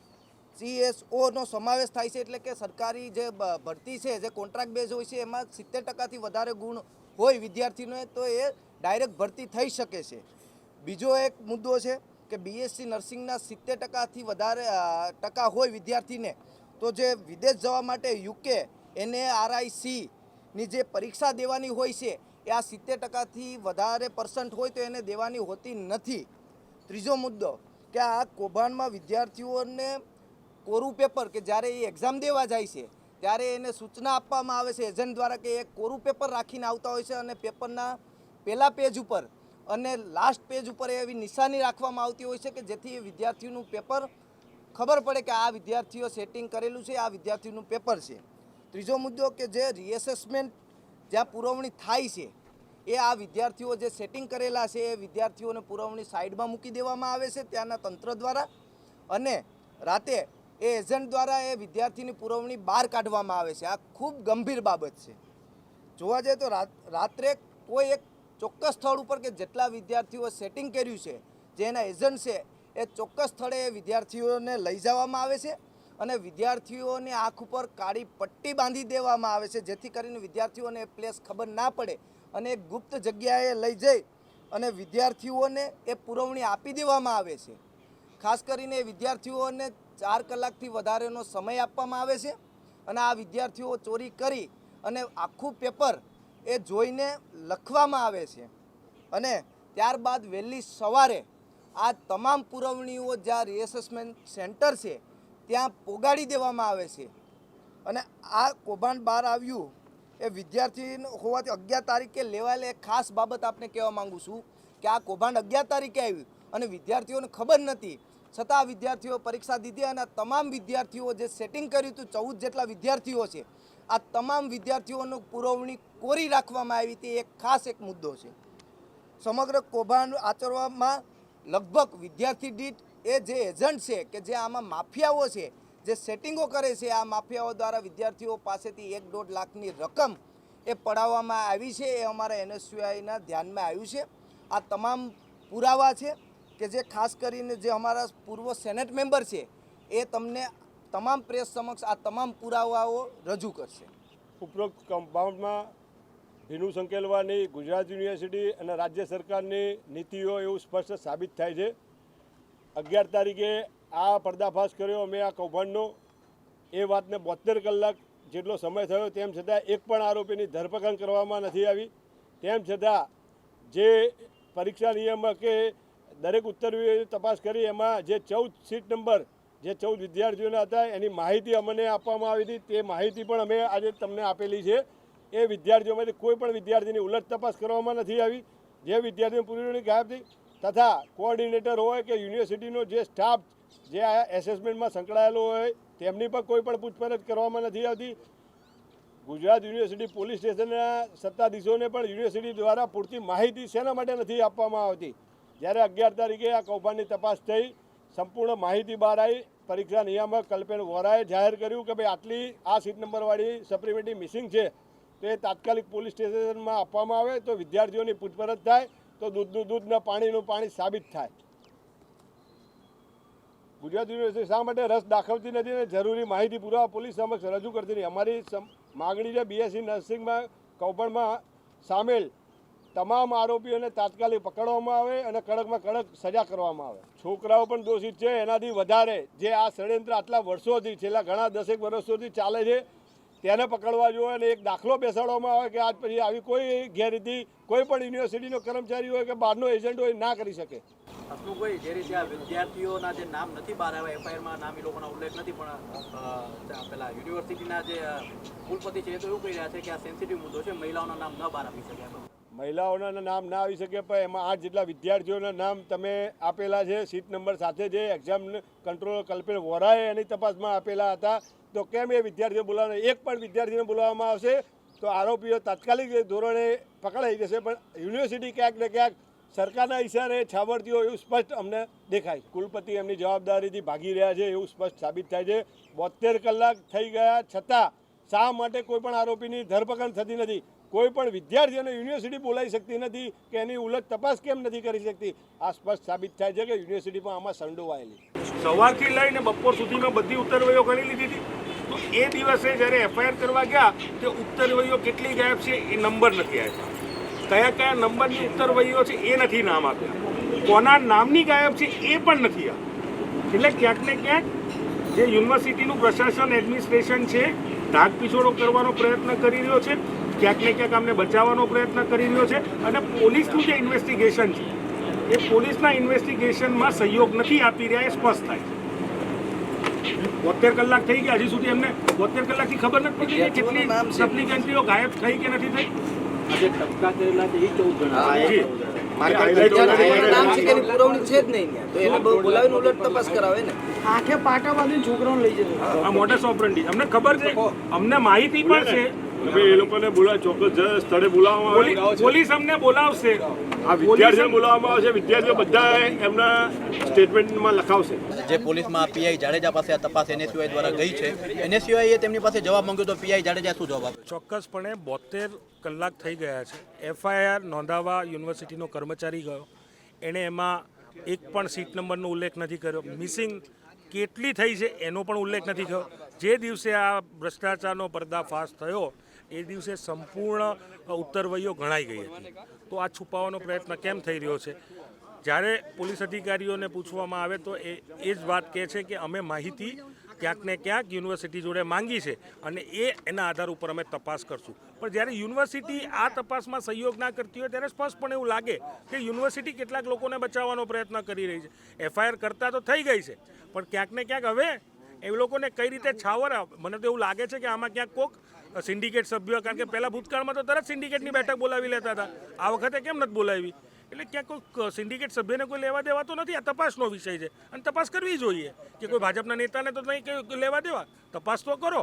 [SPEAKER 5] CSOનો સમાવેશ થાય છે। એટલે કે સરકારી જે ભરતી છે, જે કોન્ટ્રાક્ટ બેઝ હોય છે, એમાં 70%થી વધારે ગુણ હોય વિદ્યાર્થીનો તો એ ડાયરેક્ટ ભરતી થઈ શકે છે। બીજો એક મુદ્દો છે કે બીએસસી નર્સિંગના 70%થી વધારે ટકા હોય વિદ્યાર્થીને તો જે વિદેશ જવા માટે UK NARICની જે પરીક્ષા દેવાની હોય છે એ આ 70%થી વધારે % હોય તો એને દેવાની હોતી નથી। ત્રીજો મુદ્દો કે આ કૌભાંડમાં વિદ્યાર્થીઓને કોરું પેપર કે જ્યારે એ એક્ઝામ દેવા જાય છે ત્યારે એને સૂચના આપવામાં આવે છે એજન્ટ દ્વારા કે એક કોરું પેપર રાખીને આવતા હોય છે, અને પેપરના પહેલા પેજ ઉપર અને લાસ્ટ પેજ ઉપર એવી નિશાની રાખવામાં આવતી હોય છે કે જેથી એ વિદ્યાર્થીનું પેપર ખબર પડે કે આ વિદ્યાર્થીઓ સેટિંગ કરેલું છે, આ વિદ્યાર્થીનું પેપર છે। ત્રીજો મુદ્દો કે જે રીએસેસમેન્ટ જ્યાં પુરવણી થાય છે એ આ વિદ્યાર્થીઓ જે સેટિંગ કરેલા છે એ વિદ્યાર્થીઓને પુરવણી સાઈડમાં મૂકી દેવામાં આવે છે ત્યાંના તંત્ર દ્વારા, અને રાતે એ એજન્ટ દ્વારા એ વિદ્યાર્થીની પુરવણી બહાર કાઢવામાં આવે છે। આ ખૂબ ગંભીર બાબત છે। જોવા જઈએ તો રાત્રે કોઈ એક ચોક્કસ સ્થળ ઉપર કે જેટલા વિદ્યાર્થીઓ સેટિંગ કર્યું છે, જે એના એજન્ટ છે, એ ચોક્કસ સ્થળે એ વિદ્યાર્થીઓને લઈ જવામાં આવે છે અને વિદ્યાર્થીઓની આંખ ઉપર કાળી પટ્ટી બાંધી દેવામાં આવે છે, જેથી કરીને વિદ્યાર્થીઓને એ પ્લેસ ખબર ના પડે અને એક ગુપ્ત જગ્યાએ લઈ જઈ અને વિદ્યાર્થીઓને એ પુરવણી આપી દેવામાં આવે છે। ખાસ કરીને એ વિદ્યાર્થીઓને 4 કલાકથી વધારેનો સમય આપવામાં આવે છે, અને આ વિદ્યાર્થીઓ ચોરી કરી અને આખું પેપર એ જોઈને લખવામાં આવે છે, અને ત્યારબાદ વહેલી સવારે આ તમામ પુરવણીઓ જ્યાં રીએસેસમેન્ટ સેન્ટર છે ત્યાં પોગાડી દેવામાં આવે છે। અને આ કૌભાંડ બહાર આવ્યું એ વિદ્યાર્થી હોવાથી 11 તારીખે લેવાયેલ એક ખાસ બાબત આપને કહેવા માંગુ છું કે આ કૌભાંડ 11 તારીખે આવ્યું અને વિદ્યાર્થીઓને ખબર નથી, છતાં વિદ્યાર્થીઓ પરીક્ષા દીધી અને તમામ વિદ્યાર્થીઓ જે સેટિંગ કર્યું હતું 14 જેટલા વિદ્યાર્થીઓ છે, આ તમામ વિદ્યાર્થીઓનું પુરવણી કોરી રાખવામાં આવી હતી। એક ખાસ એક મુદ્દો છે। સમગ્ર કૌભાંડ આચરવામાં લગભગ વિદ્યાર્થી દીઠ એ જે એજન્ટ છે કે જે આમાં માફિયાઓ છે, જે સેટિંગો કરે છે, આ માફિયાઓ દ્વારા વિદ્યાર્થીઓ પાસેથી 1-1.5 લાખની રકમ એ પડાવવામાં આવી છે। એ અમારા NSUIના ધ્યાનમાં આવ્યું છે। આ તમામ પુરાવા છે કે જે ખાસ કરીને જે અમારા પૂર્વ સેનેટ મેમ્બર છે એ તમને તમામ પ્રેસ સમક્ષ આ તમામ પુરાવાઓ રજૂ કરશે।
[SPEAKER 6] ઉપરોક્ત કમ્પાઉન્ડમાં ભીનું સંકેલવાની ગુજરાત યુનિવર્સિટી અને રાજ્ય સરકારની નીતિઓ એવું સ્પષ્ટ સાબિત થાય છે। 11 તારીખે આ પર્દાફાશ કર્યો અમે આ કૌભાંડનો, એ વાતને 72 કલાક જેટલો સમય થયો તેમ છતાં એક પણ આરોપીની ધરપકડ કરવામાં નથી આવી। તેમ છતાં જે પરીક્ષા નિયામકે દરેક ઉત્તરવીર તપાસ કરી એમાં જે 14 સીટ નંબર જે 14 વિદ્યાર્થીઓના હતા એની માહિતી અમને આપવામાં આવી હતી, તે માહિતી પણ અમે આજે તમને આપેલી છે। એ વિદ્યાર્થીઓમાંથી કોઈ પણ વિદ્યાર્થીની ઉલટ તપાસ કરવામાં નથી આવી। જે વિદ્યાર્થીની પુરવણી ગાયબ થઈ તથા કોઓર્ડિનેટર હોય કે યુનિવર્સિટીનો જે સ્ટાફ જે આ એસેસમેન્ટમાં સંકળાયેલો હોય તેમની પણ કોઈ પણ પૂછપરછ કરવામાં નથી આવતી. ગુજરાત યુનિવર્સિટી પોલીસ સ્ટેશનના સત્તાધીશોને પણ યુનિવર્સિટી દ્વારા પૂરતી માહિતી શેના માટે નથી આપવામાં આવતી. જ્યારે 11 તારીખે આ કૌભાંડની તપાસ થઈ, સંપૂર્ણ માહિતી બહાર આવી, પરીક્ષા નિયામક કલ્પેશ વોરાએ જાહેર કર્યું કે ભાઈ આટલી આ સીટ નંબરવાળી સપ્લિમેન્ટરી મિસિંગ છે, તો એ તાત્કાલિક પોલીસ સ્ટેશનમાં આપવામાં આવે તો વિદ્યાર્થીઓની પૂછપરછ થાય, તો દૂધનું દૂધ ને પાણીનું પાણી સાબિત થાય. ગુજરાત યુનિવર્સિટી શા માટે રસ દાખવતી નથી અને જરૂરી માહિતી પુરાવા પોલીસ સમક્ષ રજૂ કરતી નહીં? અમારી માગણી છે બીએસસી નર્સિંગમાં કૌભાંડમાં સામેલ તમામ આરોપીઓને તાત્કાલિક પકડવામાં આવે અને કડકમાં કડક સજા કરવામાં આવે. છોકરાઓ પણ દોષિત છે, એનાથી વધારે જે આ ષડયંત્ર આટલા વર્ષોથી, છેલ્લા ઘણા 10 વર્ષોથી ચાલે છે, તેને પકડવા જોઈએ અને એક દાખલો બેસાડવામાં આવે કે આજ પછી આવી કોઈ ગેરરીતિ કોઈ પણ યુનિવર્સિટીનો કર્મચારી હોય કે બહારનો એજન્ટ હોય ના કરી શકે.
[SPEAKER 1] હસમુખભાઈ, જે રીતે આ વિદ્યાર્થીઓના જે નામ નથી બહાર આવ્યા, એફઆઈઆરમાં નામ એ લોકોના ઉલ્લેખ નથી, પણ પેલા યુનિવર્સિટીના જે કુલપતિ છે એ તો એવું કહી રહ્યા છે કે આ સેન્સિટિવ મુદ્દો છે, મહિલાઓના નામ ન બહાર આપી શકે.
[SPEAKER 6] મહિલાઓના નામ ના આવી શકે, પણ એમાં 8 જેટલા વિદ્યાર્થીઓના નામ તમે આપેલા છે સીટ નંબર સાથે, જે એક્ઝામ કંટ્રોલર કલ્પેશ વોરાએ એની તપાસમાં આપેલા હતા, તો કેમ એ વિદ્યાર્થીઓ બોલાવે? એક પણ વિદ્યાર્થીને બોલાવવામાં આવશે તો આરોપીઓ તાત્કાલિક ધોરણે પકડાઈ જશે. પણ યુનિવર્સિટી ક્યાંક ને ક્યાંક સરકારના ઇશારે છાવરતી હોય એવું સ્પષ્ટ અમને દેખાય. કુલપતિ એમની જવાબદારીથી ભાગી રહ્યા છે એવું સ્પષ્ટ સાબિત થાય છે. 72 કલાક થઈ ગયા છતાં શા માટે કોઈ પણ આરોપીની ધરપકડ થતી નથી? કોઈ પણ વિદ્યાર્થીઓને યુનિવર્સિટી બોલાવી શકતી નથી કે એની ઉલટ તપાસ કેમ નથી કરી શકતી? આ સ્પષ્ટ સાબિત થાય છે કે યુનિવર્સિટી પણ આમાં સંડોવાયેલી.
[SPEAKER 7] સવારથી લઈને બપોર સુધીમાં બધી ઉત્તરવહીઓ ગણી લીધી હતી. તો એ દિવસે જ્યારે એફઆઈઆર કરવા ગયા તે ઉત્તરવહીઓ કેટલી ગાયબ છે એ નંબર નથી આપ્યા. કયા કયા નંબરની ઉત્તરવહીઓ છે એ નથી નામ આપ્યા. કોના નામની ગાયબ છે એ પણ નથી આપ્યા. એટલે ક્યાંક ને ક્યાંક જે યુનિવર્સિટીનું પ્રશાસન એડમિનિસ્ટ્રેશન છે ઢાક પીછોડો કરવાનો પ્રયત્ન કરી રહ્યો છે, ક્યાંક ને ક્યાંક અમને બચાવવાનો પ્રયત્ન કરી રહ્યો છે. અને પોલીસનું જે ઇન્વેસ્ટિગેશન છે એ પોલીસના ઇન્વેસ્ટિગેશનમાં સહયોગ નથી આપી રહ્યા, એ સ્પષ્ટ થાય છે. 72 કલાક થઈ ગયા, હજી સુધી એમને 72 કલાકથી ખબર નથી પડી કે કેટલી સપ્લિકેન્ટરીઓ ગાયબ થઈ કે નથી થઈ.
[SPEAKER 1] આજે ટપકા કરેલા છે એ 14 જણા.
[SPEAKER 7] જી.
[SPEAKER 5] નામ છે કે એની પુરવણી છે જ નહીં, તો એને બોલાવીને ઉલટ તપાસ કરાવે ને.
[SPEAKER 8] આંખે પાટા બાંધીને છોકરાઓને લઈ જતો.
[SPEAKER 7] આ મોડસ ઓપરેન્ડી અમને ખબર છે, અમને માહિતી પણ છે.
[SPEAKER 6] એ લોકોને ચોક્કસ સ્થળે બોલાવવામાં આવે.
[SPEAKER 7] પોલીસ અમને બોલાવશે,
[SPEAKER 6] આ વિદ્યાર્થીઓને બોલાવવામાં આવશે. વિદ્યાર્થીઓ બધા એમના સ્ટેટમેન્ટમાં લખાવશે.
[SPEAKER 1] જે પોલીસમાં પીઆઈ જાડેજા પાસે આ તપાસ એનએસયુઆઈ દ્વારા ગઈ છે, એનએસયુઆઈએ તેમની પાસે જવાબ માંગ્યો તો પીઆઈ જાડેજા શું જવાબ આપ્યો?
[SPEAKER 7] ચોક્કસપણે 72 કલાક થઈ ગયા છે. એફઆઈઆર નોંધાવવા યુનિવર્સિટીનો કર્મચારી ગયો, એણે એમાં એક પણ સીટ નંબરનો ઉલ્લેખ નથી કર્યો. મિસિંગ કેટલી થઈ છે એનો પણ ઉલ્લેખ નથી થયો. જે દિવસે આ ભ્રષ્ટાચારનો પર્દાફાશ થયો એ દિવસે સંપૂર્ણ ઉત્તરવહીઓ ગણાઈ ગઈ હતી. તો આ છુપાવવાનો પ્રયત્ન કેમ થઈ રહ્યો છે? જ્યારે પોલીસ અધિકારીઓને પૂછવામાં આવે તો એ જ વાત કહે છે કે અમે માહિતી ક્યાંક ને ક્યાંક યુનિવર્સિટી જોડે માંગી છે અને એના આધાર ઉપર અમે તપાસ કરશું. પણ જ્યારે યુનિવર્સિટી આ તપાસમાં સહયોગ ના કરતી હોય ત્યારે સ્પષ્ટપણે એવું લાગે કે યુનિવર્સિટી કેટલાક લોકોને બચાવવાનો પ્રયત્ન કરી રહી છે. એફઆઈઆર કરતા તો થઈ ગઈ છે, પણ ક્યાંક ને ક્યાંક હવે એ લોકોને કઈ રીતે છાવર, મને તો એવું લાગે છે કે આમાં ક્યાંક કોક સિન્ડિકેટ સભ્ય, કારણ કે પહેલાં ભૂતકાળમાં તો તરત સિન્ડિકેટની બેઠક બોલાવી લેતા હતા, આ વખતે કેમ નથી બોલાવી? એટલે ક્યાંક કોઈ સિન્ડિકેટ સભ્યને કોઈ લેવા દેવા તો નથી. આ તપાસનો વિષય છે અને તપાસ કરવી જોઈએ કે કોઈ ભાજપના નેતાને તો નહીં લેવા દેવા, તપાસ તો કરો.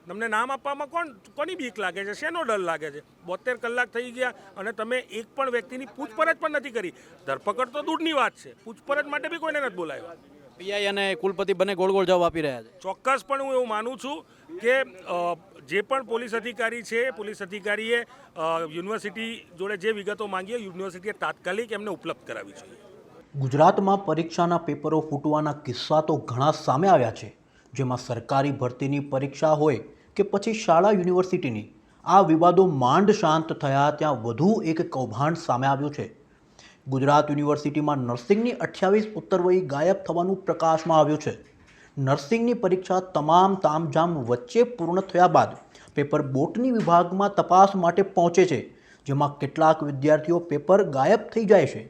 [SPEAKER 7] તમને નામ આપવામાં કોની બીક લાગે છે? શેનો ડર લાગે છે? 72 કલાક થઈ ગયા અને તમે એક પણ વ્યક્તિની પૂછપરછ પણ નથી કરી. ધરપકડ તો દૂરની વાત છે, પૂછપરછ માટે બી કોઈને નથી બોલાવ્યા.
[SPEAKER 1] પીઆઈ અને કુલપતિ બંને ગોળ ગોળ જવાબ આપી રહ્યા છે.
[SPEAKER 7] ચોક્કસ પણ હું એવું માનું છું કે જે પણ પોલીસ અધિકારી છે, પોલીસ અધિકારીએ યુનિવર્સિટી જોડે જે વિગતો માંગી યુનિવર્સિટીએ તાત્કાલિક એમને ઉપલબ્ધ કરાવી જોઈએ.
[SPEAKER 1] ગુજરાતમાં પરીક્ષાના પેપરો ફૂટવાના કિસ્સા તો ઘણા સામે આવ્યા છે, જેમાં સરકારી ભરતીની પરીક્ષા હોય કે પછી શાળા યુનિવર્સિટીની, આ વિવાદો માંડ શાંત થયા ત્યાં વધુ એક કૌભાંડ સામે આવ્યું છે. ગુજરાત યુનિવર્સિટીમાં નર્સિંગની 28 ઉત્તરવહી ગાયબ થવાનું પ્રકાશમાં આવ્યું છે. નર્સિંગની પરીક્ષા તમામ તામઝામ વચ્ચે પૂર્ણ થયા બાદ પેપર બોટની વિભાગમાં તપાસ માટે પહોંચે છે, જેમાં કેટલાક વિદ્યાર્થીઓ પેપર ગાયબ થઈ જાય છે.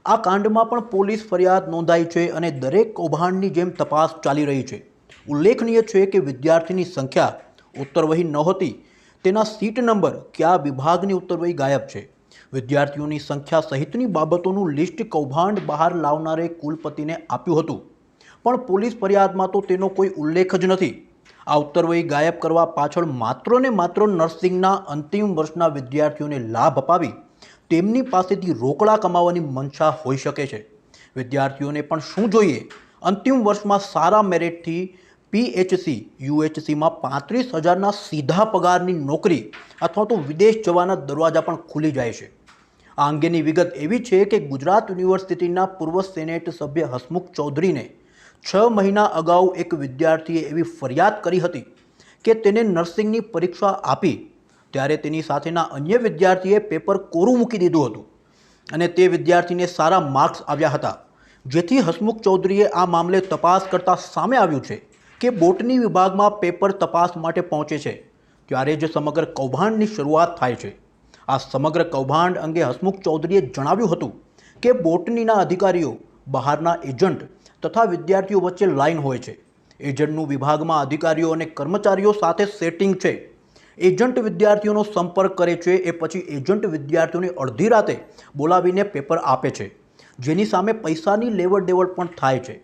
[SPEAKER 1] આ કાંડમાં પણ પોલીસ ફરિયાદ નોંધાઈ છે અને દરેક કૌભાંડની જેમ તપાસ ચાલી રહી છે. ઉલ્લેખનીય છે કે વિદ્યાર્થીની સંખ્યા ઉત્તરવહી નહોતી, તેના સીટ નંબર કયા વિભાગની ઉત્તરવહી ગાયબ છે. વિદ્યાર્થીઓની સંખ્યા સહિતની બાબતોનું લિસ્ટ કૌભાંડ બહાર લાવનારે કુલપતિને આપ્યું હતું, પણ પોલીસ ફરિયાદમાં તો તેનો કોઈ ઉલ્લેખ જ નથી. આ ઉત્તરવહી ગાયબ કરવા પાછળ માત્ર ને માત્ર નર્સિંગના અંતિમ વર્ષના વિદ્યાર્થીઓને લાભ અપાવી તેમની પાસેથી રોકડા કમાવાની મનસા હોઈ શકે છે. વિદ્યાર્થીઓને પણ શું જોઈએ? અંતિમ વર્ષમાં સારા મેરિટથી PHC UHCમાં 35,000ના સીધા પગારની નોકરી અથવા તો વિદેશ જવાના દરવાજા પણ ખુલી જાય છે. આ અંગેની વિગત એવી છે કે ગુજરાત યુનિવર્સિટીના પૂર્વ સેનેટ સભ્ય હસમુખ ચૌધરીને 6 મહિના અગાઉ એક વિદ્યાર્થીએ એવી ફરિયાદ કરી હતી કે તેને નર્સિંગની પરીક્ષા આપી ત્યારે તેની સાથેના અન્ય વિદ્યાર્થીએ પેપર કોરું મૂકી દીધું હતું અને તે વિદ્યાર્થીને સારા માર્ક્સ આવ્યા હતા, જેથી હસમુખ ચૌધરીએ આ મામલે તપાસ કરતા સામે આવ્યું છે કે બોટની વિભાગમાં પેપર તપાસ માટે પહોંચે છે ત્યારે જ સમગ્ર કૌભાંડની શરૂઆત થાય છે. આ સમગ્ર કૌભાંડ અંગે હસમુખ ચૌધરીએ જણાવ્યું હતું કે બોટનીના અધિકારીઓ બહારના એજન્ટ તથા વિદ્યાર્થીઓ વચ્ચે લાઈન હોય છે. એજન્ટનું વિભાગમાં અધિકારીઓ અને કર્મચારીઓ સાથે સેટિંગ છે. એજન્ટ વિદ્યાર્થીઓનો સંપર્ક કરે છે, એ પછી એજન્ટ વિદ્યાર્થીઓને અડધી રાતે બોલાવીને પેપર આપે છે, જેની સામે પૈસાની લેવડ દેવડ પણ થાય છે.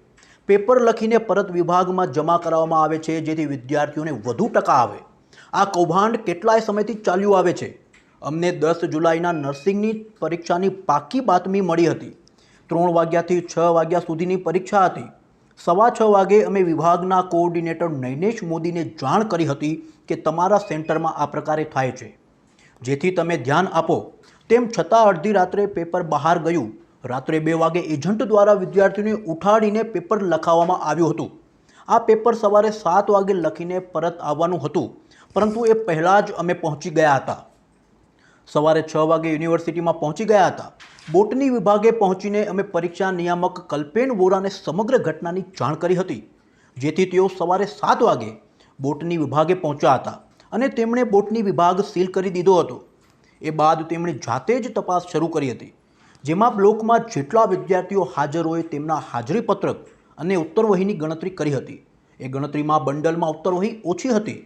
[SPEAKER 1] પેપર લખીને પરત વિભાગમાં જમા કરાવવામાં આવે છે, જેથી વિદ્યાર્થીઓને વધુ ટકા આવે. આ કૌભાંડ કેટલાય સમયથી ચાલ્યું આવે છે. અમને 10 જુલાઈના નર્સિંગની પરીક્ષાની પાકી બાતમી મળી હતી. 3 વાગ્યાથી 6 વાગ્યા સુધીની પરીક્ષા હતી. 6:15 વાગે અમે વિભાગના કોઓર્ડિનેટર નૈનેશ મોદીને જાણ કરી હતી કે તમારા સેન્ટરમાં આ પ્રકારે થાય છે, જેથી તમે ધ્યાન આપો. તેમ છતાં અડધી રાત્રે પેપર બહાર ગયું. રાત્રે 2 વાગે એજન્ટ દ્વારા વિદ્યાર્થીઓને ઉઠાડીને પેપર લખાવવામાં આવ્યું હતું. આ પેપર સવારે 7 વાગે લખીને પરત આવવાનું હતું, પરંતુ એ પહેલાં જ અમે પહોંચી ગયા હતા. સવારે 6 વાગે યુનિવર્સિટીમાં પહોંચી ગયા હતા. બોટની વિભાગે પહોંચીને અમે પરીક્ષા નિયામક કલ્પેન વોરાને સમગ્ર ઘટનાની જાણ કરી હતી, જેથી તેઓ સવારે 7 વાગે બોટની વિભાગે પહોંચ્યા હતા અને તેમણે બોટની વિભાગ સીલ કરી દીધો હતો. એ બાદ તેમણે જાતે જ તપાસ શરૂ કરી હતી, જેમાં બ્લોકમાં જેટલા વિદ્યાર્થીઓ હાજર હોય તેમના હાજરીપત્રક અને ઉત્તરવહીની ગણતરી કરી હતી. એ ગણતરીમાં બંડલમાં ઉત્તરવહી ઓછી હતી.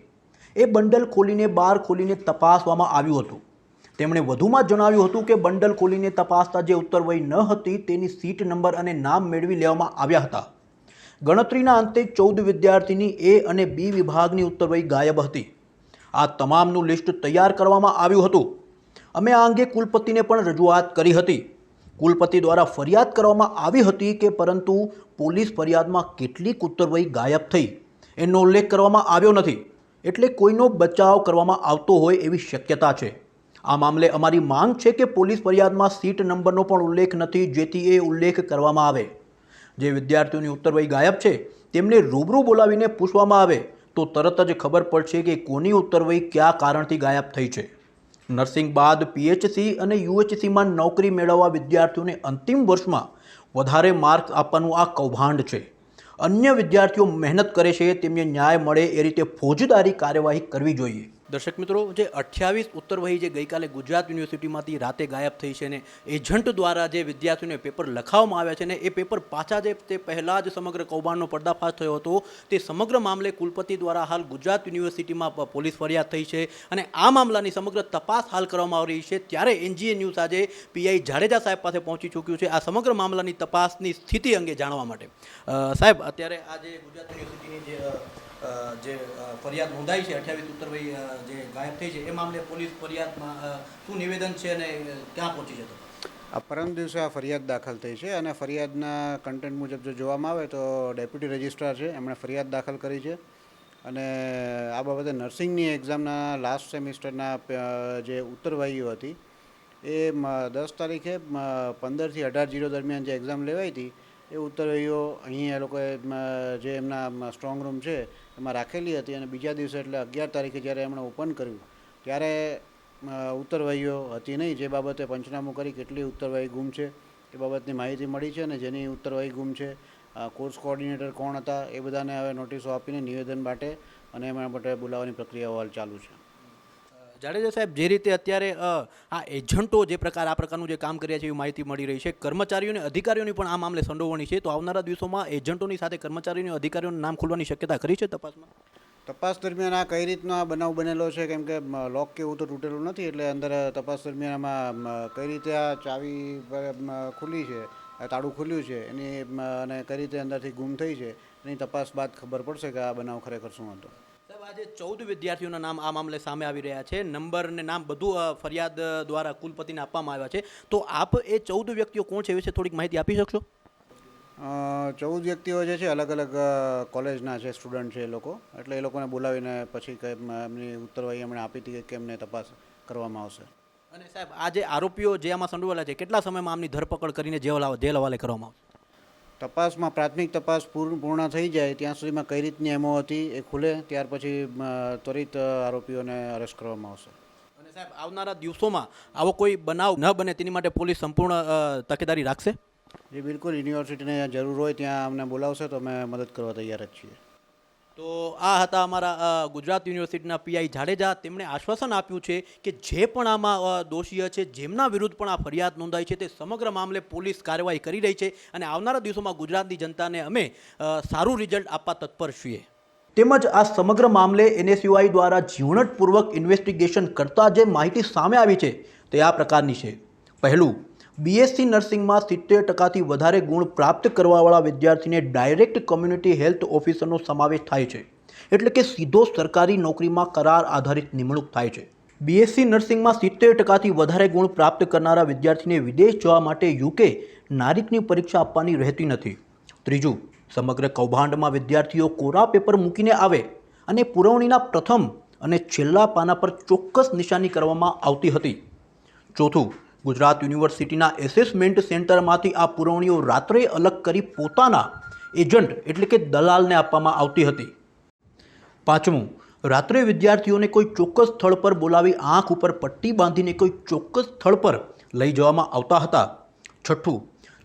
[SPEAKER 1] એ બંડલ ખોલીને બહાર ખોલીને તપાસવામાં આવ્યું હતું. તેમણે વધુમાં જણાવ્યું હતું કે બંડલ ખોલીને તપાસતા જે ઉત્તરવહી ન હતી તેની સીટ નંબર અને નામ મેળવી લેવામાં આવ્યા હતા. ગણતરીના અંતે 14 વિદ્યાર્થીની A અને B વિભાગની ઉત્તરવહી ગાયબ હતી. આ તમામનું લિસ્ટ તૈયાર કરવામાં આવ્યું હતું. અમે આ અંગે કુલપતિને પણ રજૂઆત કરી હતી. કુલપતિ દ્વારા ફરિયાદ કરવામાં આવી હતી કે પરંતુ પોલીસ ફરિયાદમાં કેટલીક ઉત્તરવહી ગાયબ થઈ એનો ઉલ્લેખ કરવામાં આવ્યો નથી, એટલે કોઈનો બચાવ કરવામાં આવતો હોય એવી શક્યતા છે. આ મામલે અમારી માંગ છે કે પોલીસ ફરિયાદમાં સીટ નંબરનો પણ ઉલ્લેખ નથી, જેથી એ ઉલ્લેખ કરવામાં આવે. જે વિદ્યાર્થીઓની ઉત્તરવહી ગાયબ છે તેમને રૂબરૂ બોલાવીને પૂછવામાં આવે તો તરત જ ખબર પડશે કે કોની ઉત્તરવહી કયા કારણથી ગાયબ થઈ છે. નર્સિંગ બાદ PHC અને UHCમાં નોકરી મેળવવા વિદ્યાર્થીઓને અંતિમ વર્ષમાં વધારે માર્ક્સ આપવાનું આ કૌભાંડ છે. અન્ય વિદ્યાર્થીઓ મહેનત કરે છે તેમને ન્યાય મળે એ રીતે ફોજદારી કાર્યવાહી કરવી જોઈએ. દર્શક મિત્રો, જે 28 ઉત્તરવહી જે ગઈકાલે ગુજરાત યુનિવર્સિટીમાંથી રાતે ગાયબ થઈ છે ને એજન્ટ દ્વારા જે વિદ્યાર્થીઓને પેપર લખાવવામાં આવ્યા છે ને એ પેપર પાછા જે તે પહેલાં જ સમગ્ર કૌભાંડનો પર્દાફાશ થયો હતો, તે સમગ્ર મામલે કુલપતિ દ્વારા હાલ ગુજરાત યુનિવર્સિટીમાં પોલીસ ફરિયાદ થઈ છે અને આ મામલાની સમગ્ર તપાસ હાલ કરવામાં આવી રહી છે. ત્યારે NGA ન્યૂઝ આજે PI જાડેજા સાહેબ પાસે પહોંચી ચૂક્યું છે આ સમગ્ર મામલાની તપાસની સ્થિતિ અંગે જાણવા માટે. સાહેબ, અત્યારે આજે ગુજરાત યુનિવર્સિટીની જે ફરિયાદ નોંધાઈ છે 28 ઉત્તરવહી જે ગાયબ થઈ છે એ મામલે પોલીસ ફરિયાદમાં શું નિવેદન છે અને ક્યાં પહોંચી છે?
[SPEAKER 9] આ પરમ દિવસે આ ફરિયાદ દાખલ થઈ છે અને ફરિયાદના કન્ટેન્ટ મુજબ જો જોવામાં આવે તો ડેપ્યુટી રજિસ્ટ્રાર છે એમણે ફરિયાદ દાખલ કરી છે અને આ બાબતે નર્સિંગની એક્ઝામના લાસ્ટ સેમિસ્ટરના જે ઉત્તરવહીઓ હતી એ 10 તારીખે 15 થી 18:00 દરમિયાન જે એક્ઝામ લેવાઈ હતી એ ઉત્તરવહીઓ અહીં એ લોકોએ જે એમના સ્ટ્રોંગ રૂમ છે એમાં રાખેલી હતી અને બીજા દિવસે એટલે 11 તારીખે જ્યારે એમણે ઓપન કર્યું ત્યારે ઉત્તરવહીઓ હતી નહીં, જે બાબતે પંચનામું કરી કેટલી ઉત્તરવહી ગુમ છે એ બાબતની માહિતી મળી છે અને જેની ઉત્તરવહી ગુમ છે, કોર્સ કોઓર્ડિનેટર કોણ હતા એ બધાને હવે નોટિસો આપીને નિવેદન માટે અને એમના માટે બોલાવવાની પ્રક્રિયાઓ હાલ ચાલુ છે.
[SPEAKER 1] જાડેજા સાહેબ, જે રીતે અત્યારે આ એજન્ટો જે આ પ્રકારનું જે કામ કર્યા છે એવી માહિતી મળી રહી છે, કર્મચારીઓ અને અધિકારીઓની પણ આ મામલે સંડોવણી છે, તો આવનારા દિવસોમાં એજન્ટોની સાથે કર્મચારીઓ અને અધિકારીઓનું નામ ખુલવાની શક્યતા ખરી છે તપાસમાં?
[SPEAKER 9] તપાસ દરમિયાન આ કઈ રીતનો આ બનાવ બનેલો છે, કેમ કે લોક કે એવું તો તૂટેલું નથી, એટલે અંદર તપાસ દરમિયાન આમાં કઈ રીતે આ ચાવી ખુલી છે, તાળું ખુલ્યું છે એની અને કઈ રીતે અંદરથી ગુમ થઈ છે એની તપાસ બાદ ખબર પડશે કે આ બનાવ ખરેખર શું હતો.
[SPEAKER 1] સાહેબ, આજે 14 વિદ્યાર્થીઓના નામ આ મામલે સામે આવી રહ્યા છે. નંબર ને નામ બધું ફરિયાદ દ્વારા કુલપતિને આપવામાં આવ્યા છે. તો આપ એ 14 વ્યક્તિઓ કોણ છે એ વિશે થોડીક માહિતી આપી શકશો?
[SPEAKER 9] 14 વ્યક્તિઓ જે છે અલગ અલગ કોલેજના છે, સ્ટુડન્ટ છે એ લોકો, એટલે એ લોકોને બોલાવીને પછી એમની ઉત્તરવાહી એમણે આપી હતી કે એમને તપાસ કરવામાં આવશે.
[SPEAKER 1] અને સાહેબ, આ જે આરોપીઓ જે આમાં સંડોવાયેલા છે કેટલા સમયમાં આમની ધરપકડ કરીને જેલ હવાલે કરવામાં આવશે?
[SPEAKER 9] તપાસમાં પ્રાથમિક તપાસ પૂર્ણ થઈ જાય ત્યાં સુધીમાં કઈ રીતની એમઓ હતી એ ખુલે, ત્યાર પછી ત્વરિત આરોપીઓને અરેસ્ટ કરવામાં આવશે.
[SPEAKER 1] અને સાહેબ, આવનારા દિવસોમાં આવો કોઈ બનાવ ન બને તેની માટે પોલીસ સંપૂર્ણ તકેદારી રાખશે?
[SPEAKER 9] જે બિલકુલ યુનિવર્સિટીને જ્યાં જરૂર હોય ત્યાં અમને બોલાવશે તો અમે મદદ કરવા તૈયાર જ છીએ.
[SPEAKER 1] તો આ હતા અમારા ગુજરાત યુનિવર્સિટીના પીઆઈ જાડેજા. તેમણે આશ્વાસન આપ્યું છે કે જે પણ આમાં દોષીઓ છે, જેમના વિરુદ્ધ પણ આ ફરિયાદ નોંધાઈ છે, તે સમગ્ર મામલે પોલીસ કાર્યવાહી કરી રહી છે અને આવનારા દિવસોમાં ગુજરાતની જનતાને અમે સારું રિઝલ્ટ આપવા તત્પર છીએ. તેમજ આ સમગ્ર મામલે NSUI દ્વારા ઝીણવટપૂર્વક ઇન્વેસ્ટિગેશન કરતા જે માહિતી સામે આવી છે તે આ પ્રકારની છે. પહેલું, BSc નર્સિંગમાં 70%થી વધારે ગુણ પ્રાપ્ત કરવાવાળા વિદ્યાર્થીને ડાયરેક્ટ કોમ્યુનિટી હેલ્થ ઓફિસરનો સમાવેશ થાય છે, એટલે કે સીધો સરકારી નોકરીમાં કરાર આધારિત નિમણૂક થાય છે. BSc નર્સિંગમાં 70%થી વધારે ગુણ પ્રાપ્ત કરનારા વિદ્યાર્થીને વિદેશ જવા માટે UK નારિકની પરીક્ષા આપવાની રહેતી નથી. ત્રીજું, સમગ્ર કૌભાંડમાં વિદ્યાર્થીઓ કોરા પેપર મૂકીને આવે અને પુરવણીના પ્રથમ અને છેલ્લા પાના પર ચોક્કસ નિશાની કરવામાં આવતી હતી. ચોથું, ગુજરાત યુનિવર્સિટીના એસેસમેન્ટ સેન્ટરમાંથી આ પુરવણીઓ રાત્રે અલગ કરી પોતાના એજન્ટ એટલે કે દલાલને આપવામાં આવતી હતી. પાંચમું, રાત્રે વિદ્યાર્થીઓને કોઈ ચોક્કસ સ્થળ પર બોલાવી આંખ ઉપર પટ્ટી બાંધીને કોઈ ચોક્કસ સ્થળ પર લઈ જવામાં આવતા હતા. છઠ્ઠું,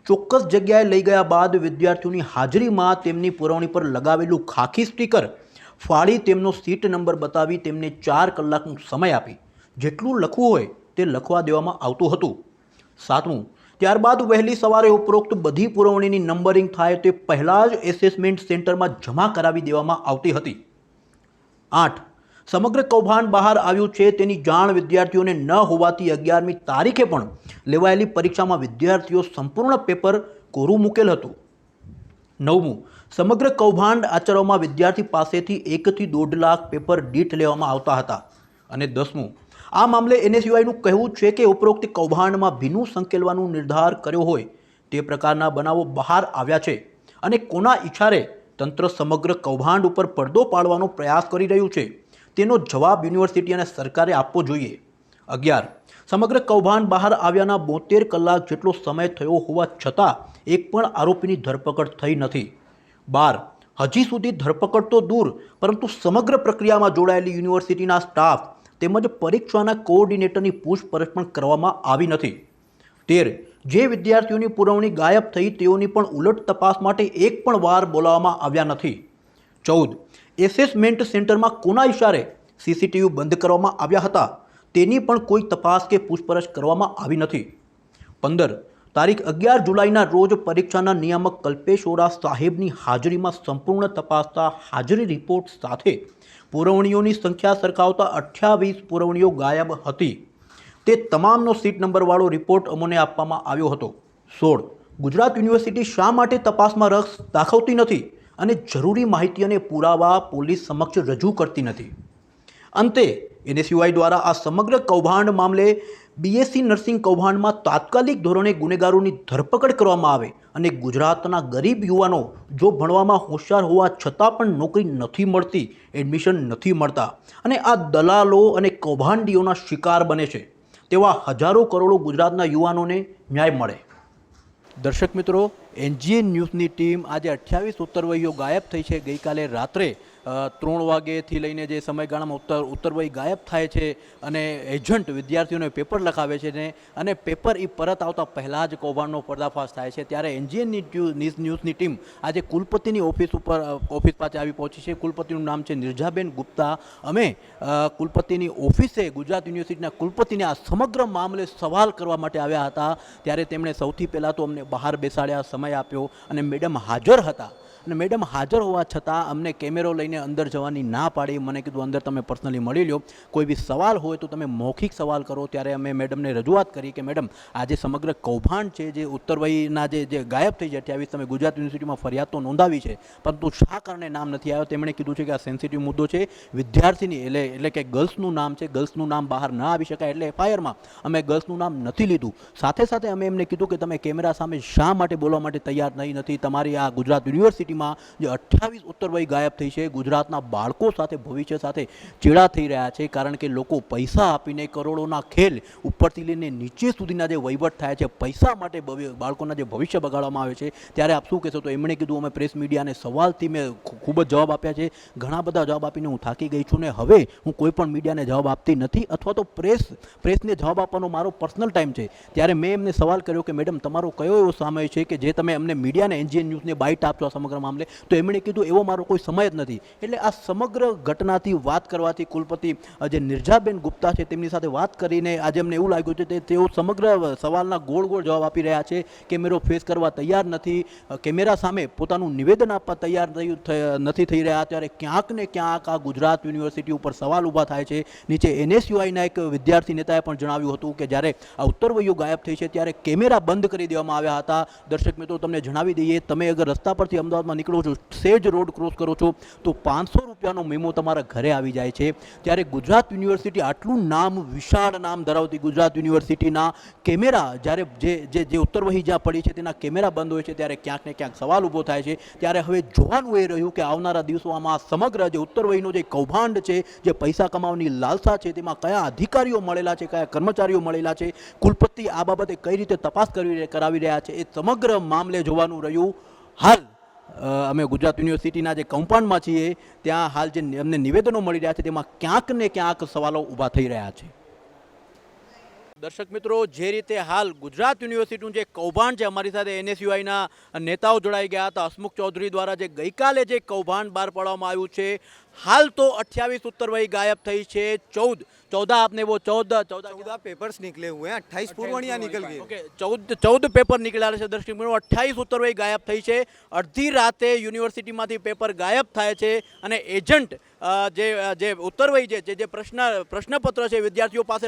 [SPEAKER 1] ચોક્કસ જગ્યાએ લઈ ગયા બાદ વિદ્યાર્થીઓની હાજરીમાં તેમની પુરવણી પર લગાવેલું ખાખી સ્ટીકર ફાડી તેમનો સીટ નંબર બતાવી તેમને 4 કલાકનો સમય આપી જેટલું લખવું હોય તે લખવા દેવામાં આવતું હતું. સાતમું, ત્યારબાદ વહેલી સવારે ઉપરોક્ત બધી પુરવણીની નંબરિંગ થાય તે પહેલાં જ એસેસમેન્ટ સેન્ટરમાં જમા કરાવી દેવામાં આવતી હતી. 8, સમગ્ર કૌભાંડ બહાર આવ્યું છે તેની જાણ વિદ્યાર્થીઓને ન હોવાથી 11મી તારીખે પણ લેવાયેલી પરીક્ષામાં વિદ્યાર્થીઓ સંપૂર્ણ પેપર કોરું મૂકેલ હતું. 9મું, સમગ્ર કૌભાંડ આચરવામાં વિદ્યાર્થી પાસેથી 1 થી 1.5 લાખ પેપર દીઠ લેવામાં આવતા હતા. અને 10મું, આ મામલે NSUIનું કહેવું છે કે ઉપરોક્ત કૌભાંડમાં ભીનું સંકેલવાનો નિર્ધાર કર્યો હોય તે પ્રકારના બનાવો બહાર આવ્યા છે અને કોના ઇશારે તંત્ર સમગ્ર કૌભાંડ ઉપર પડદો પાડવાનો પ્રયાસ કરી રહ્યું છે તેનો જવાબ યુનિવર્સિટી અને સરકારે આપવો જોઈએ. 11, સમગ્ર કૌભાંડ બહાર આવ્યાના 72 કલાક જેટલો સમય થયો હોવા છતાં એક પણ આરોપીની ધરપકડ થઈ નથી. 12, હજી સુધી ધરપકડ તો દૂર પરંતુ સમગ્ર પ્રક્રિયામાં જોડાયેલી યુનિવર્સિટીના સ્ટાફ તેમજ પરીક્ષાના કોઓર્ડિનેટરની પૂછપરછ પણ કરવામાં આવી નથી. 13, જે વિદ્યાર્થીઓની પુરવણી ગાયબ થઈ તેઓની પણ ઉલટ તપાસ માટે એક પણ વાર બોલાવવામાં આવ્યા નથી. 14, એસેસમેન્ટ સેન્ટરમાં કોના ઇશારે CCTV બંધ કરવામાં આવ્યા હતા તેની પણ કોઈ તપાસ કે પૂછપરછ કરવામાં આવી નથી. 15, તારીખ 11 જુલાઈના રોજ પરીક્ષાના નિયામક કલ્પેશ ઓરા સાહેબની હાજરીમાં સંપૂર્ણ તપાસતા હાજરી રિપોર્ટ સાથે પુરવણીઓની સંખ્યા સરખાવતા 28 પુરવણીઓ ગાયબ હતી. તે તમામનો સીટ નંબરવાળો રિપોર્ટ અમને આપવામાં આવ્યો હતો. 16, ગુજરાત યુનિવર્સિટી શા માટે તપાસમાં રસ દાખવતી નથી અને જરૂરી માહિતી અને પુરાવા પોલીસ સમક્ષ રજૂ કરતી નથી. અંતે NSUI દ્વારા આ સમગ્ર કૌભાંડ મામલે BSc નર્સિંગ કૌભાંડમાં તાત્કાલિક ધોરણે ગુનેગારોની ધરપકડ કરવામાં આવે અને ગુજરાતના ગરીબ યુવાનો જો ભણવામાં હોશિયાર હોવા છતાં પણ નોકરી નથી મળતી, એડમિશન નથી મળતા અને આ દલાલો અને કૌભાંડીઓના શિકાર બને છે તેવા હજારો કરોડો ગુજરાતના યુવાનોને ન્યાય મળે. દર્શક મિત્રો, NGN ન્યૂઝની ટીમ આજે 28 ઉત્તરવહીઓ ગાયબ થઈ છે. ગઈકાલે રાત્રે 3 વાગ્યાથી લઈને જે સમયગાળામાં ઉત્તરવહી ગાયબ થાય છે અને એજન્ટ વિદ્યાર્થીઓને પેપર લખાવે છે ને અને પેપર એ પરત આવતા પહેલાં જ કૌભાંડનો પર્દાફાશ થાય છે. ત્યારે NGN ન્યૂઝની ટીમ આજે કુલપતિની ઓફિસ પાસે આવી પહોંચી છે. કુલપતિનું નામ છે નિર્જાબેન ગુપ્તા. અમે કુલપતિની ઓફિસે ગુજરાત યુનિવર્સિટીના કુલપતિને આ સમગ્ર મામલે સવાલ કરવા માટે આવ્યા હતા. ત્યારે તેમણે સૌથી પહેલાં તો અમને બહાર બેસાડ્યા, સમય આપ્યો અને મેડમ હાજર હતા અને મેડમ હાજર હોવા છતાં અમને કેમેરો લઈને અંદર જવાની ના પાડી. મને કીધું અંદર તમે પર્સનલી મળી લો, કોઈ બી સવાલ હોય તો તમે મૌખિક સવાલ કરો. ત્યારે અમે મેડમને રજૂઆત કરી કે મેડમ આ જે સમગ્ર કૌભાંડ છે, જે ઉત્તરવહીના જે ગાયબ થઈ જાય 28 તમે ગુજરાત યુનિવર્સિટીમાં ફરિયાદ તો નોંધાવી છે, પરંતુ શા કારણે નામ નથી આવ્યો? તેમણે કીધું છે કે આ સેન્સિટિવ મુદ્દો છે, વિદ્યાર્થીની એટલે કે ગર્લ્સનું નામ છે, ગર્લ્સનું નામ બહાર ના આવી શકાય એટલે એફઆઈઆરમાં અમે ગર્લ્સનું નામ નથી લીધું. સાથે સાથે અમે એમને કીધું કે તમે કેમેરા સામે શા માટે બોલવા માટે તૈયાર નહીં નથી? તમારી આ ગુજરાત યુનિવર્સિટીમાં જે 28 ઉત્તરવહી ગાયબ થઈ છે, ગુજરાતના બાળકો સાથે ભવિષ્ય સાથે ચેડા થઈ રહ્યા છે, કારણ કે લોકો પૈસા આપીને કરોડોના ખેલ ઉપરથી લઈને નીચે સુધીના જે વહીવટ થાય છે, પૈસા માટે બાળકોના જે ભવિષ્ય બગાડવામાં આવે છે. ત્યારે આપ શું કહેશો? તો એમણે કીધું અમે પ્રેસ મીડિયાને સવાલથી મેં ખૂબ જ જવાબ આપ્યા છે, ઘણા બધા જવાબ આપીને હું થાકી ગઈ છું ને હવે હું કોઈ પણ મીડિયાને જવાબ આપતી નથી, અથવા તો પ્રેસને જવાબ આપવાનો મારો પર્સનલ ટાઈમ છે. ત્યારે મેં એમને સવાલ કર્યો કે મેડમ તમારો કયો એવો સમય છે કે જે તમે અમને મીડિયાને એનજીએન ન્યૂઝને બાઇટ આપશો આ સમગ્ર મામલે? તો એમણે કીધું એવો મારો કોઈ સમય જ નથી. એટલે આ સમગ્ર ઘટનાથી વાત કરવાથી કુલપતિ જે નિર્જાબેન ગુપ્તા છે તેમની સાથે વાત કરીને આજે અમને એવું લાગ્યું છે કે તેઓ સમગ્ર સવાલના ગોળ જવાબ આપી રહ્યા છે. કેમેરો ફેસ કરવા તૈયાર નથી, કેમેરા સામે પોતાનું નિવેદન આપવા તૈયાર નથી થઈ રહ્યા. ત્યારે ક્યાંક ને ક્યાંક આ ગુજરાત યુનિવર્સિટી ઉપર સવાલ ઊભા થાય છે. નીચે એનએસયુઆઈના એક વિદ્યાર્થી નેતાએ પણ જણાવ્યું હતું કે જ્યારે આ ઉત્તરવહીઓ ગાયબ થઈ છે ત્યારે કેમેરા બંધ કરી દેવામાં આવ્યા હતા. દર્શક મિત્રો તમને જણાવી દઈએ, તમે અગર રસ્તા પરથી અમદાવાદમાં નીકળો છો, સેજ રોડ ક્રોસ કરો છો તો 500 રૂપિયાનો મેમો તમારા ઘરે આવી જાય છે. ત્યારે ગુજરાત યુનિવર્સિટી આટલું નામ, વિશાળ નામ ધરાવતી ગુજરાત યુનિવર્સિટીના કેમેરા જ્યારે જે ઉત્તરવહી જ્યાં પડી છે તેના કેમેરા બંધ હોય છે ત્યારે ક્યાંક ને ક્યાંક સવાલ ઊભો થાય છે. ત્યારે હવે જોવાનું એ રહ્યું કે આવનારા દિવસોમાં સમગ્ર જે ઉત્તરવહીનો જે કૌભાંડ છે, જે પૈસા કમાવાની લાલસા છે, તેમાં કયા અધિકારીઓ મળેલા છે, કયા કર્મચારીઓ મળેલા છે, કુલપતિ આ બાબતે કઈ રીતે તપાસ કરાવી રહ્યા છે, એ સમગ્ર મામલે જોવાનું રહ્યું. હાલ અમે ગુજરાત યુનિવર્સિટીના જે કમ્પાઉન્ડમાં છીએ ત્યાં હાલ જે અમને નિવેદનો મળી રહ્યા છે તેમાં ક્યાંક ને ક્યાંક સવાલો ઊભા થઈ રહ્યા છે. દર્શક મિત્રો, જે રીતે હાલ ગુજરાત યુનિવર્સિટીનું જે કૌભાંડ છે, અમારી સાથે એનએસયુઆઈના નેતાઓ જોડાઈ ગયા હતા. હસમુખ ચૌધરી દ્વારા જે ગઈકાલે જે કૌભાંડ બહાર પાડવામાં આવ્યું છે, हाल तो 28 उत्तरवही गायब थी है, 14 आपने वो 14
[SPEAKER 3] पेपर्स निकले हुए हैं, 28 पूर्वणिया निकल गई।
[SPEAKER 1] ओके, 14 पेपर निकला है दर्शक मित्रों, 28 उत्तरवही गायब थी है। अर्धी राते यूनिवर्सिटी में पेपर गायब थाय छे अने एजंट जे उत्तरवही जे प्रश्नपत्र है विद्यार्थीओ पासे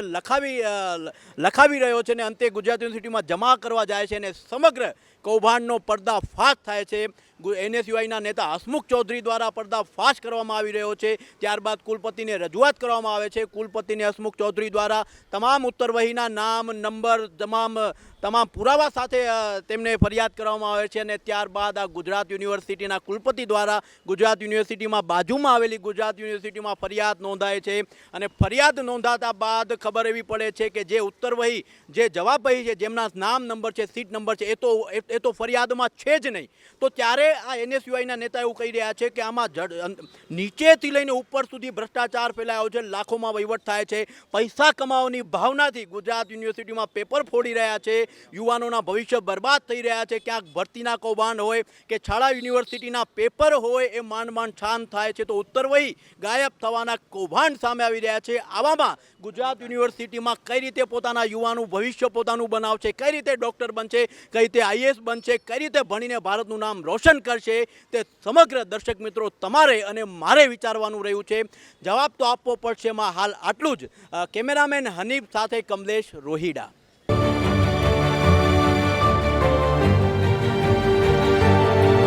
[SPEAKER 1] लखावी रह्यो छे ने अंते गुजरात यूनिवर्सिटी में जमा करवा जाए छे ने समग्र कौभांडनो पर्दाफाश थाय छे। एनएसयूआईना नेता हसमुख चौधरी द्वारा पर्दाफाश करवामां आवी रह्यो छे। त्यारबाद कुलपतिने रजूआत करवामां आवे छे। कुलपतिने हसमुख चौधरी द्वारा तमाम उत्तरवहीना नाम नंबर तमाम पुरावा साथे तेमने फरियाद करवामां आवे छे। अने त्यारबाद आ गुजरात यूनिवर्सिटीना कुलपति द्वारा गुजरात यूनिवर्सिटीमां बाजुमां आवेली गुजरात यूनिवर्सिटीमां फरियाद नोंधाय छे। अने फरियाद नोंधाता बाद खबर एवी पड़े छे के जे उत्तरवही जे जवाबवही छे जेमना नाम नंबर छे सीट नंबर छे ए तो फरियादमां छे ज नहीं। तो त्यारे आ एनएसयूआईना नेता एवुं कही रह्या छे के आमां नीचेथी लईने उपर सुधी भ्रष्टाचार फैलायो छे, लाखोमां वहीवट थाय छे, पैसा कमावानी भावनाथी गुजरात यूनिवर्सिटीमां पेपर फोड़ी रह्या छे, युवानोना भविष्य बर्बाद थई रह्या छे। क्यांक भरतीना कौभांड होय के शाळा यूनिवर्सिटीना पेपर होय ए मांड मांड शांत थाय छे तो उत्तरवही गायब थवाना कौभांड सामे आवी रह्या छे। आवामां गुजरात यूनिवर्सिटीमां कई रीते पोताना युवानुं भविष्य पोतानुं बनावशे, कई रीते डॉक्टर बनशे, कई रीते आईएएस बनशे, कई रीते भणीने भारतनुं नाम रोशन करशे ते समग्र दर्शक मित्रों तमारे अने मारे विचारवानुं रह्युं छे। जवाब तो आपवो पड़शे। हाल आटલું જ। કેમેરામેન હનીફ સાથે કમલેશ રોહિડા।